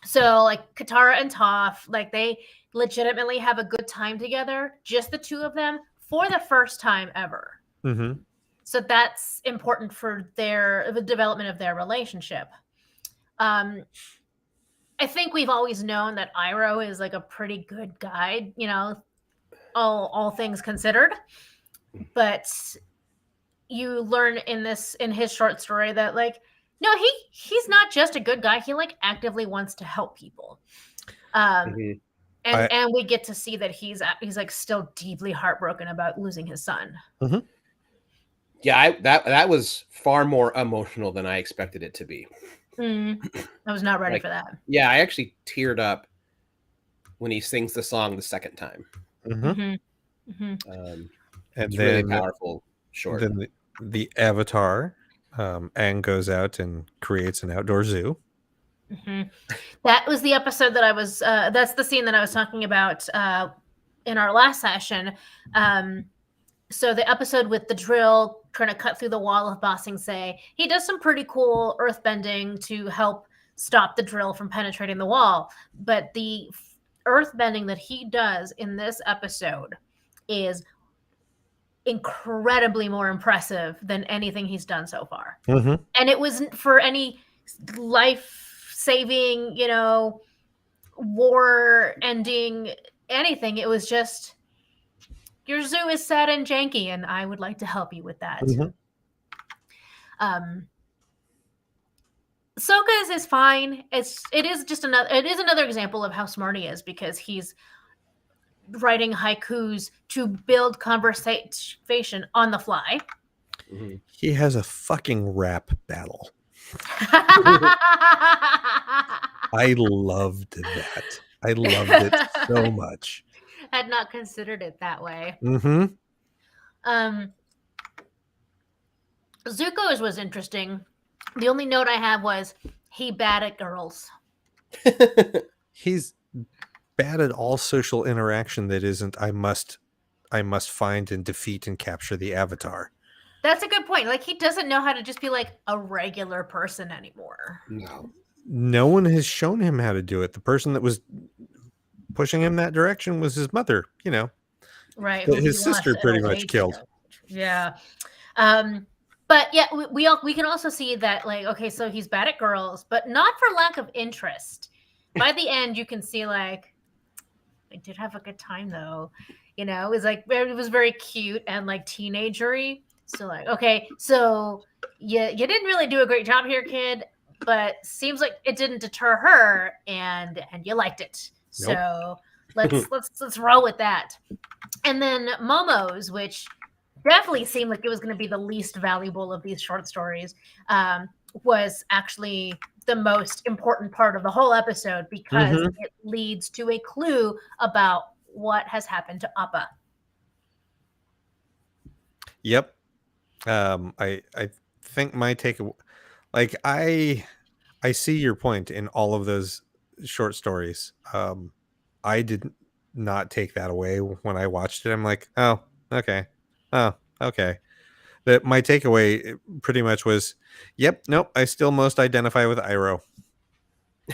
Speaker 2: So like Katara and Toph, like they legitimately have a good time together, just the 2 of them for the first time ever.
Speaker 3: Mm-hmm.
Speaker 2: So that's important for the development of their relationship. I think we've always known that Iroh is like a pretty good guy, all things considered. But you learn in his short story that like, no, he's not just a good guy. He like actively wants to help people. And we get to see that he's like still deeply heartbroken about losing his son.
Speaker 3: Mm-hmm.
Speaker 1: Yeah, that was far more emotional than I expected it to be.
Speaker 2: I was not ready for that.
Speaker 1: Yeah, I actually teared up when he sings the song the second time.
Speaker 3: Mm-hmm.
Speaker 1: Mm-hmm.
Speaker 3: And
Speaker 1: it's
Speaker 3: then
Speaker 1: really powerful. Short.
Speaker 3: Then the Avatar, Aang goes out and creates an outdoor zoo.
Speaker 2: Mm-hmm. That was the episode that I was. That's the scene that I was talking about in our last session. So the episode with the drill trying to cut through the wall of Ba Sing Se, he does some pretty cool earthbending to help stop the drill from penetrating the wall. But the earth bending that he does in this episode is incredibly more impressive than anything he's done so far.
Speaker 3: Mm-hmm.
Speaker 2: And it wasn't for any life-saving, war-ending anything. It was just, your zoo is sad and janky, and I would like to help you with that.
Speaker 3: Mm-hmm.
Speaker 2: Sokka's is fine. It is another example of how smart he is, because he's writing haikus to build conversation on the fly.
Speaker 3: Mm-hmm. He has a fucking rap battle. I loved that. I loved it so much.
Speaker 2: Had not considered it that way.
Speaker 3: Mm-hmm.
Speaker 2: Zuko's was interesting. The only note I have was he bad at girls.
Speaker 3: He's bad at all social interaction that isn't I must find and defeat and capture the Avatar.
Speaker 2: That's a good point. Like, he doesn't know how to just be like a regular person anymore.
Speaker 3: No one has shown him how to do it. The person that was pushing him that direction was his mother,
Speaker 2: Right.
Speaker 3: His sister pretty much killed.
Speaker 2: Yeah. But yeah, we can also see that, like, okay, so he's bad at girls, but not for lack of interest. By the end, you can see, like, I did have a good time though. It was very cute and like teenagery. So like, okay, so you didn't really do a great job here, kid, but seems like it didn't deter her, and you liked it. Nope. So let's roll with that. And then Momo's, which definitely seemed like it was going to be the least valuable of these short stories, was actually the most important part of the whole episode, because it leads to a clue about what has happened to Appa.
Speaker 3: Yep. I think my take, like, I see your point in all of those short stories. I did not take that away when I watched it. I'm like, oh, okay. That my takeaway pretty much was, yep, nope, I still most identify with Iroh.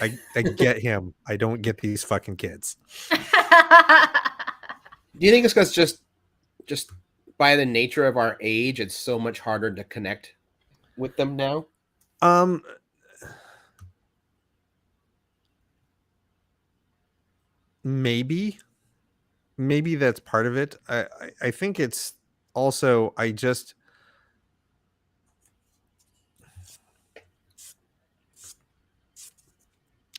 Speaker 3: I get him. I don't get these fucking kids.
Speaker 1: Do you think it's because just by the nature of our age, it's so much harder to connect with them now?
Speaker 3: Maybe that's part of it. I think it's also,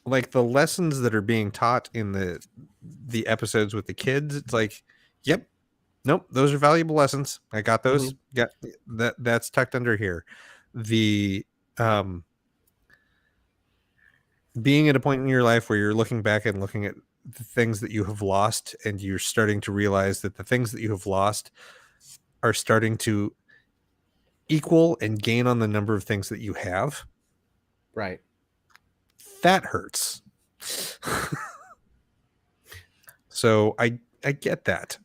Speaker 3: like, the lessons that are being taught in the episodes with the kids, it's like, yep, nope, those are valuable lessons. I got those. Got that's tucked under here. The being at a point in your life where you're looking back and looking at the things that you have lost, and you're starting to realize that the things that you have lost are starting to equal and gain on the number of things that you have.
Speaker 1: Right.
Speaker 3: That hurts. So I get that.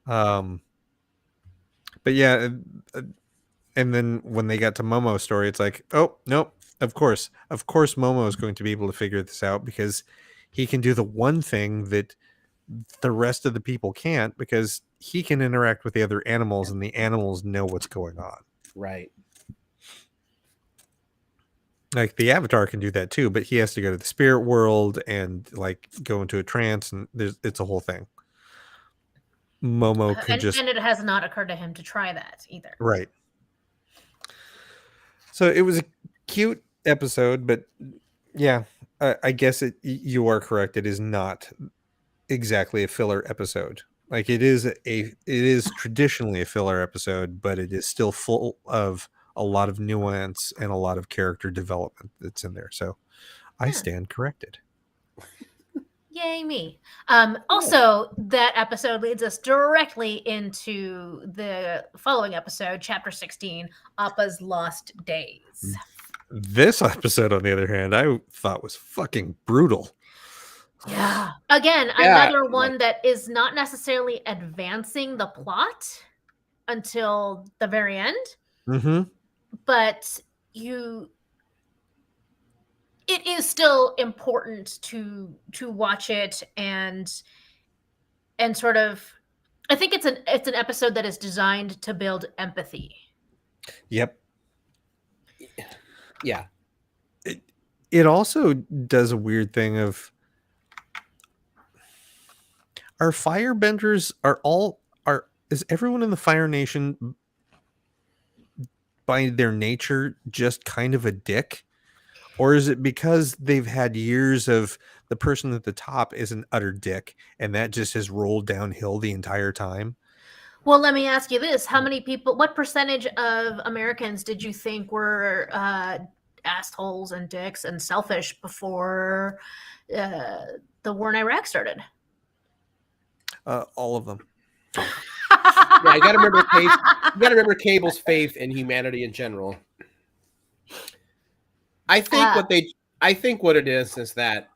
Speaker 3: But yeah, and then when they got to Momo's story, it's like, oh, nope, of course Momo is going to be able to figure this out, because he can do the one thing that the rest of the people can't, because he can interact with the other animals, and the animals know what's going on.
Speaker 1: Right.
Speaker 3: Like, the Avatar can do that too, but he has to go to the spirit world and like go into a trance, and it's a whole thing. Momo could
Speaker 2: and it has not occurred to him to try that either.
Speaker 3: Right. So it was a cute episode, but yeah, I guess you are correct. It is not exactly a filler episode. Like, it is traditionally a filler episode, but it is still full of a lot of nuance and a lot of character development that's in there. So I stand corrected.
Speaker 2: Yay me. Also, that episode leads us directly into the following episode, chapter 16, Appa's Lost Days.
Speaker 3: This episode, on the other hand, I thought was fucking brutal.
Speaker 2: Yeah. Again, another one that is not necessarily advancing the plot until the very end.
Speaker 3: Mm-hmm.
Speaker 2: But it it is still important to watch it and sort of. I think it's an episode that is designed to build empathy.
Speaker 3: Yep.
Speaker 1: Yeah.
Speaker 3: It also does a weird thing of, are firebenders is everyone in the Fire Nation by their nature just kind of a dick? Or is it because they've had years of the person at the top is an utter dick and that just has rolled downhill the entire time?
Speaker 2: Well, let me ask you this. What percentage of Americans did you think were assholes and dicks and selfish before the war in Iraq started?
Speaker 3: All of them.
Speaker 1: Yeah, you got to remember Cable's faith in humanity in general. I think what it is that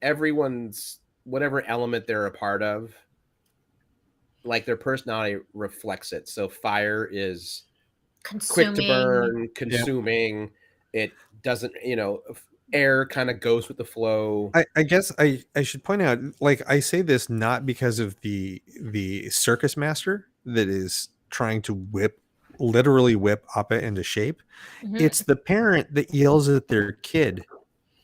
Speaker 1: everyone's whatever element they're a part of, like their personality reflects it. So fire is quick to burn, consuming. Yep. It doesn't, air kind of goes with the flow.
Speaker 3: I guess I should point out, like, I say this not because of the circus master that is trying to literally whip Appa into shape. Mm-hmm. It's the parent that yells at their kid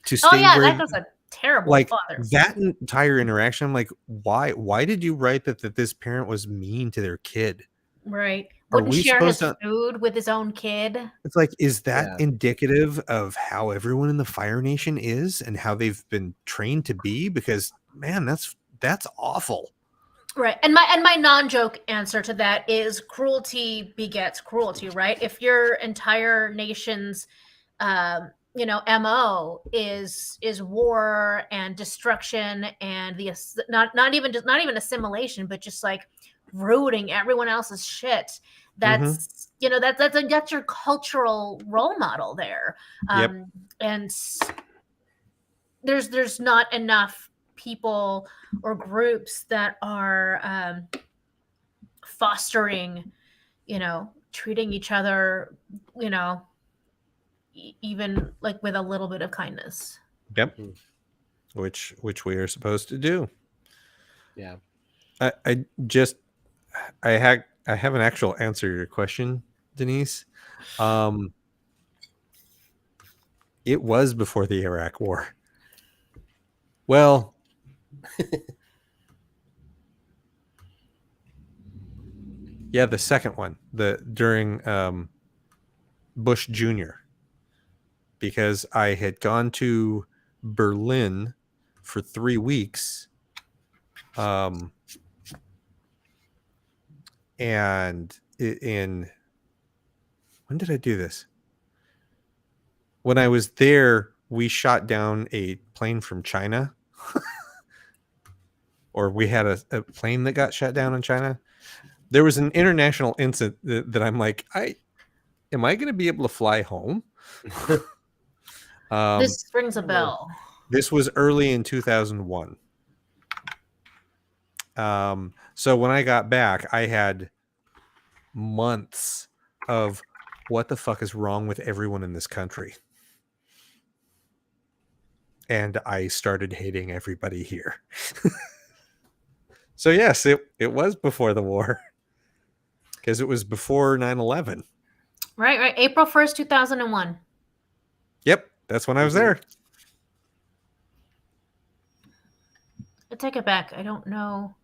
Speaker 3: to stay.
Speaker 2: Oh yeah, that was a terrible father.
Speaker 3: That entire interaction. I'm like, why did you write that this parent was mean to their kid?
Speaker 2: Right. Wouldn't share his food with his own kid.
Speaker 3: It's like, is that indicative of how everyone in the Fire Nation is and how they've been trained to be? Because man, that's awful.
Speaker 2: Right. And my non-joke answer to that is cruelty begets cruelty, right? If your entire nation's MO is war and destruction and not even assimilation, but just like rooting everyone else's shit. That's that's your cultural role model there. And there's not enough people or groups that are fostering, treating each other, even like with a little bit of kindness.
Speaker 3: Yep. Which we are supposed to do.
Speaker 1: Yeah.
Speaker 3: I have an actual answer to your question, Denise. It was before the Iraq War. Well, yeah, the second one, during Bush Jr., because I had gone to Berlin for 3 weeks. And when did I do this? When I was there, we shot down a plane from China. Or we had a plane that got shot down in China. There was an international incident that I'm like, am I going to be able to fly home?
Speaker 2: This rings a bell.
Speaker 3: This was early in 2001. So when I got back, I had months of what the fuck is wrong with everyone in this country. And I started hating everybody here. So yes, it was before the war. Because it was before 9/11.
Speaker 2: Right. April 1st, 2001.
Speaker 3: Yep, that's when I was there.
Speaker 2: I take it back. I don't know.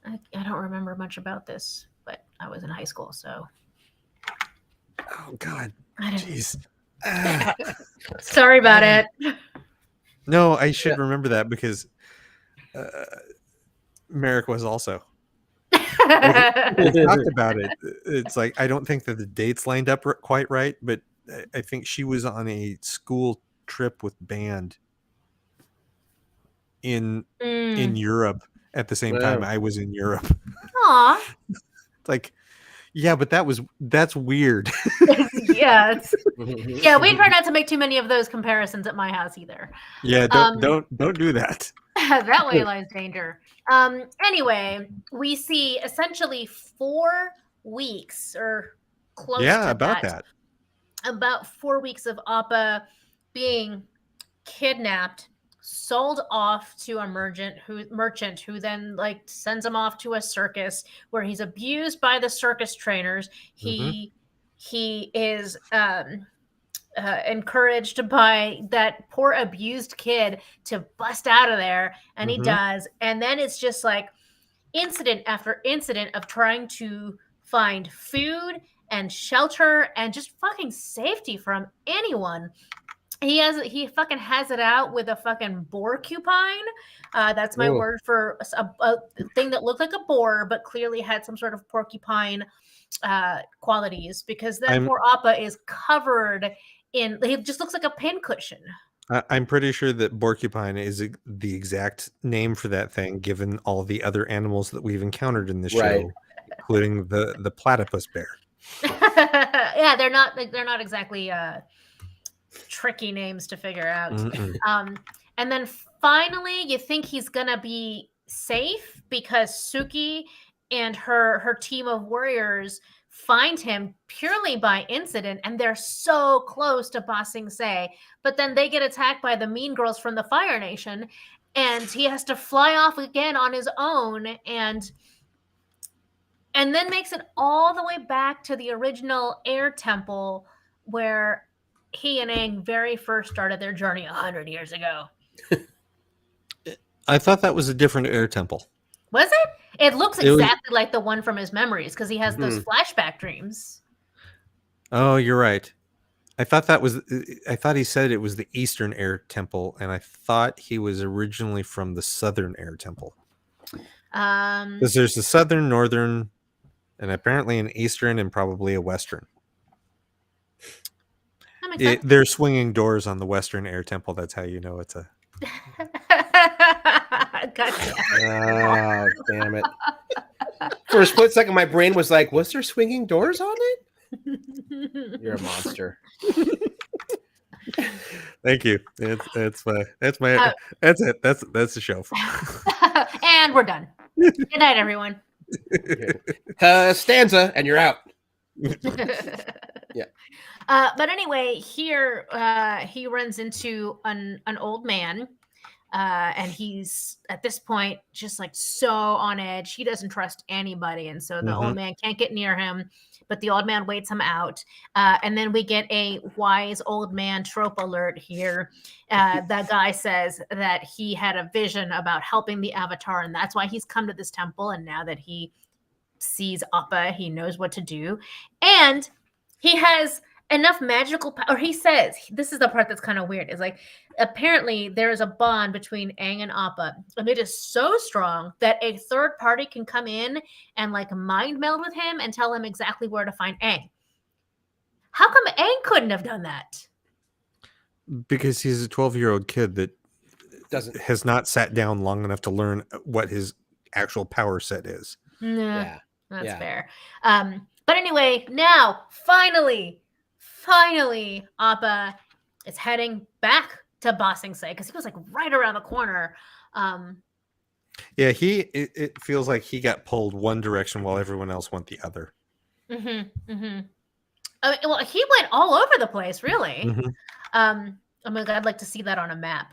Speaker 2: I don't remember much about this, but I was in high school, so.
Speaker 3: Oh, God. Jeez.
Speaker 2: Sorry about it.
Speaker 3: No, I should remember that because Merrick was also. We talked about it. It's like, I don't think that the dates lined up quite right, but I think she was on a school trip with band in Europe at the same time I was in Europe.
Speaker 2: Aw.
Speaker 3: It's like, yeah, but that's weird.
Speaker 2: Yeah, we try not to make too many of those comparisons at my house either.
Speaker 3: Yeah, don't do that.
Speaker 2: That way lies danger. Anyway, we see essentially 4 weeks or close to
Speaker 3: about that.
Speaker 2: About 4 weeks of Appa being kidnapped, sold off to a merchant who then like sends him off to a circus where he's abused by the circus trainers. He is encouraged by that poor abused kid to bust out of there, and he does. And then it's just like incident after incident of trying to find food and shelter and just fucking safety from anyone. He fucking has it out with a fucking porcupine. That's my word for a thing that looked like a boar, but clearly had some sort of porcupine qualities, because then poor Appa is covered in, he just looks like a pincushion.
Speaker 3: I'm pretty sure that porcupine is the exact name for that thing, given all the other animals that we've encountered in this show, including the platypus bear.
Speaker 2: Yeah, they're not exactly tricky names to figure out. And then finally, you think he's gonna be safe because Suki and her team of warriors find him purely by incident, and they're so close to Ba Sing Se, but then they get attacked by the mean girls from the Fire Nation, and he has to fly off again on his own, and then makes it all the way back to the original Air Temple where he and Aang very first started their journey 100 years ago.
Speaker 3: I thought that was a different Air Temple.
Speaker 2: Was it? It looks exactly like the one from his memories, because he has those flashback dreams.
Speaker 3: Oh, you're right. I thought he said it was the Eastern Air Temple, and I thought he was originally from the Southern Air Temple. Because there's the Southern, Northern, and apparently an Eastern and probably a Western. They're swinging doors on the Western Air Temple. That's how you know it's a...
Speaker 2: Gotcha.
Speaker 1: Oh, damn it. For a split second, my brain was like, was there swinging doors on it? You're a monster.
Speaker 3: Thank you. That's it. That's the show.
Speaker 2: And we're done. Good night, everyone.
Speaker 1: Stanza, and you're out. Yeah.
Speaker 2: But anyway, here he runs into an old man, and he's at this point just like so on edge. He doesn't trust anybody, and so the old man can't get near him. But the old man waits him out, and then we get a wise old man trope alert here. The guy says that he had a vision about helping the Avatar, and that's why he's come to this temple. And now that he sees Appa, he knows what to do, and he has enough magical power. He says, this is the part that's kind of weird, is like, apparently there is a bond between Aang and Appa, and it is so strong that a third party can come in and like mind meld with him and tell him exactly where to find Aang. How come Aang couldn't have done that?
Speaker 3: Because he's a 12-year-old kid that has not sat down long enough to learn what his actual power set is.
Speaker 2: Yeah, that's fair. But anyway, now finally, Appa is heading back to Ba Sing Se, because he was like right around the corner.
Speaker 3: Yeah, it feels like he got pulled one direction while everyone else went the other.
Speaker 2: Well, he went all over the place, really. Oh my God, I'd like to see that on a map,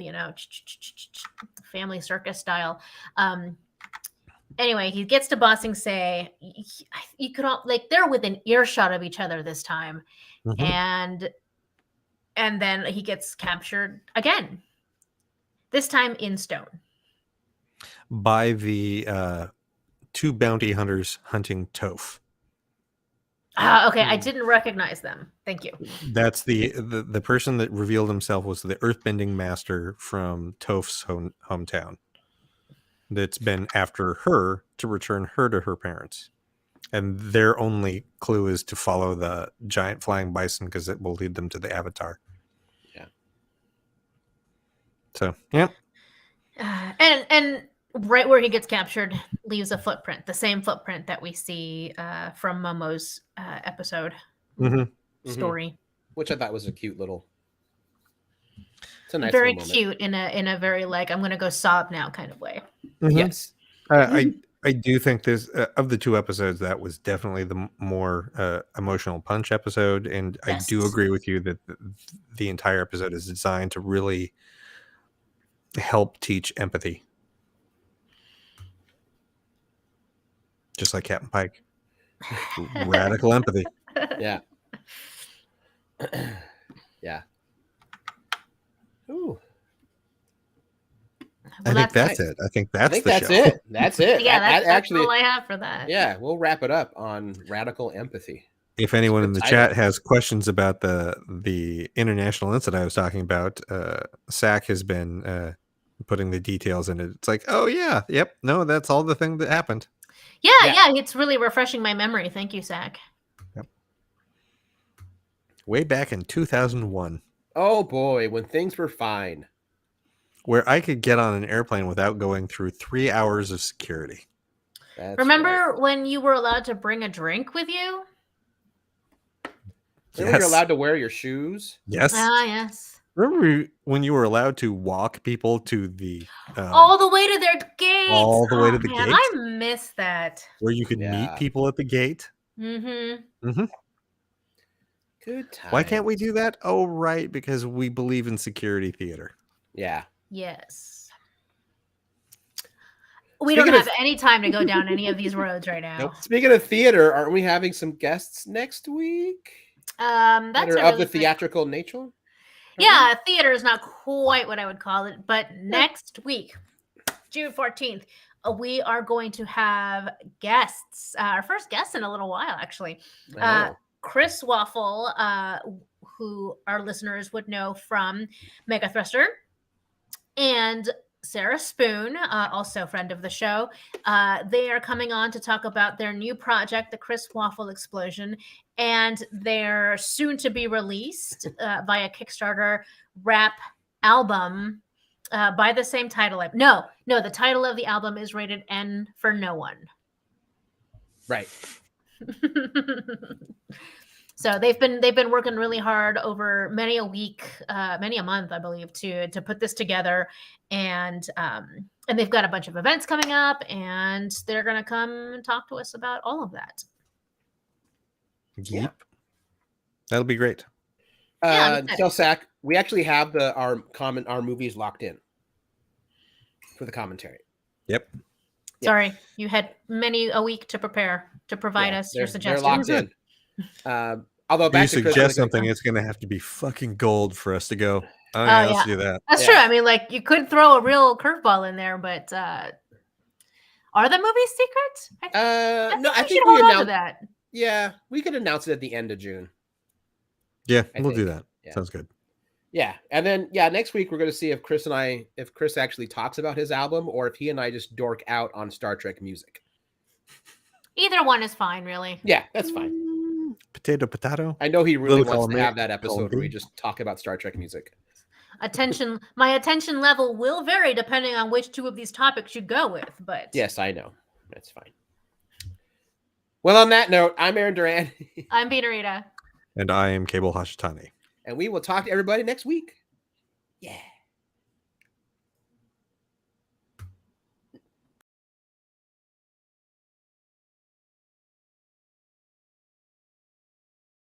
Speaker 2: family circus style. Anyway, he gets to Ba Sing Se. You could all, like, they're within earshot of each other this time, and then he gets captured again. This time in stone
Speaker 3: by the two bounty hunters hunting Toph.
Speaker 2: Okay, I didn't recognize them. Thank you.
Speaker 3: That's the person that revealed himself was the earthbending master from Toph's hometown. That's been after her to return her to her parents. And their only clue is to follow the giant flying bison, because it will lead them to the Avatar.
Speaker 1: Yeah.
Speaker 3: So, yeah.
Speaker 2: And right where he gets captured leaves a footprint, the same footprint that we see from Momo's episode story.
Speaker 1: Which I thought was a cute little... It's a nice
Speaker 2: very
Speaker 1: moment.
Speaker 2: Cute in a very like, I'm gonna go sob now kind of way.
Speaker 1: Yes.
Speaker 3: I do think this of the two episodes, that was definitely the more emotional punch episode, and yes. I do agree with you that the entire episode is designed to really help teach empathy. Just like Captain Pike. Radical empathy.
Speaker 1: Yeah. Yeah. Ooh.
Speaker 3: I think that's
Speaker 1: nice.
Speaker 3: it. I think that's the
Speaker 1: that's
Speaker 3: show.
Speaker 1: it. That's it.
Speaker 2: Yeah, that's
Speaker 1: actually
Speaker 2: all I have for that.
Speaker 1: Yeah, we'll wrap it up on radical empathy.
Speaker 3: If anyone in the chat has questions about the international incident I was talking about, Sack has been putting the details in it. It's like, oh yeah, yep, no, that's all the thing that happened.
Speaker 2: Yeah, it's really refreshing my memory. Thank you, Sack.
Speaker 3: Yep. Way back in 2001.
Speaker 1: Oh boy, when things were fine.
Speaker 3: Where I could get on an airplane without going through 3 hours of security.
Speaker 2: Remember when you were allowed to bring a drink with you?
Speaker 1: Remember you're allowed to wear your shoes?
Speaker 3: Yes.
Speaker 2: Yes.
Speaker 3: Remember when you were allowed to walk people to the
Speaker 2: all the way to their gate?
Speaker 3: All the way to the gate?
Speaker 2: I miss that.
Speaker 3: Where you could meet people at the gate?
Speaker 2: Mm-hmm.
Speaker 3: Mm-hmm.
Speaker 1: Good time.
Speaker 3: Why can't we do that? Oh, right, because we believe in security theater.
Speaker 1: Yeah.
Speaker 2: Yes. We don't have any time to go down any of these roads right now.
Speaker 1: Nope. Speaking of theater, aren't we having some guests next week?
Speaker 2: That's
Speaker 1: of the theatrical nature.
Speaker 2: Yeah, theater is not quite what I would call it, but next week, June 14th, we are going to have guests. Our first guest in a little while, actually. Chris Waffle, who our listeners would know from Mega Thruster, and Sarah Spoon, also friend of the show. They are coming on to talk about their new project, the Chris Waffle Explosion, and their soon-to-be released via Kickstarter rap album by the same title. No, the title of the album is rated N for no one.
Speaker 1: Right.
Speaker 2: So they've been working really hard over many a week, many a month, I believe, to put this together, and they've got a bunch of events coming up, and they're gonna come and talk to us about all of that.
Speaker 3: Yep, that'll be great.
Speaker 1: So Zach, we actually have our movies locked in for the commentary.
Speaker 3: Yep.
Speaker 2: Sorry, you had many a week to prepare to provide us your suggestions.
Speaker 1: They're locked in. Although
Speaker 3: if you suggest something, it's going to have to be fucking gold for us to go. Oh yeah, let's do that.
Speaker 2: That's true. I mean, like, you could throw a real curveball in there, but are the movies secret? I think we hold on to that.
Speaker 1: Yeah, we could announce it at the end of June.
Speaker 3: Yeah, we'll do that. Yeah. Sounds good.
Speaker 1: Yeah, and then next week we're going to see if Chris actually talks about his album, or if he and I just dork out on Star Trek music.
Speaker 2: Either one is fine, really.
Speaker 1: Yeah, that's fine.
Speaker 3: Potato.
Speaker 1: I know he really wants to have that episode where we just talk about Star Trek music.
Speaker 2: My attention level will vary depending on which two of these topics you go with, but
Speaker 1: yes, I know. That's fine. Well, on that note, I'm Aaron Duran.
Speaker 2: I'm Peter Rita.
Speaker 3: And I am Cable Hashitani.
Speaker 1: And we will talk to everybody next week. Yeah.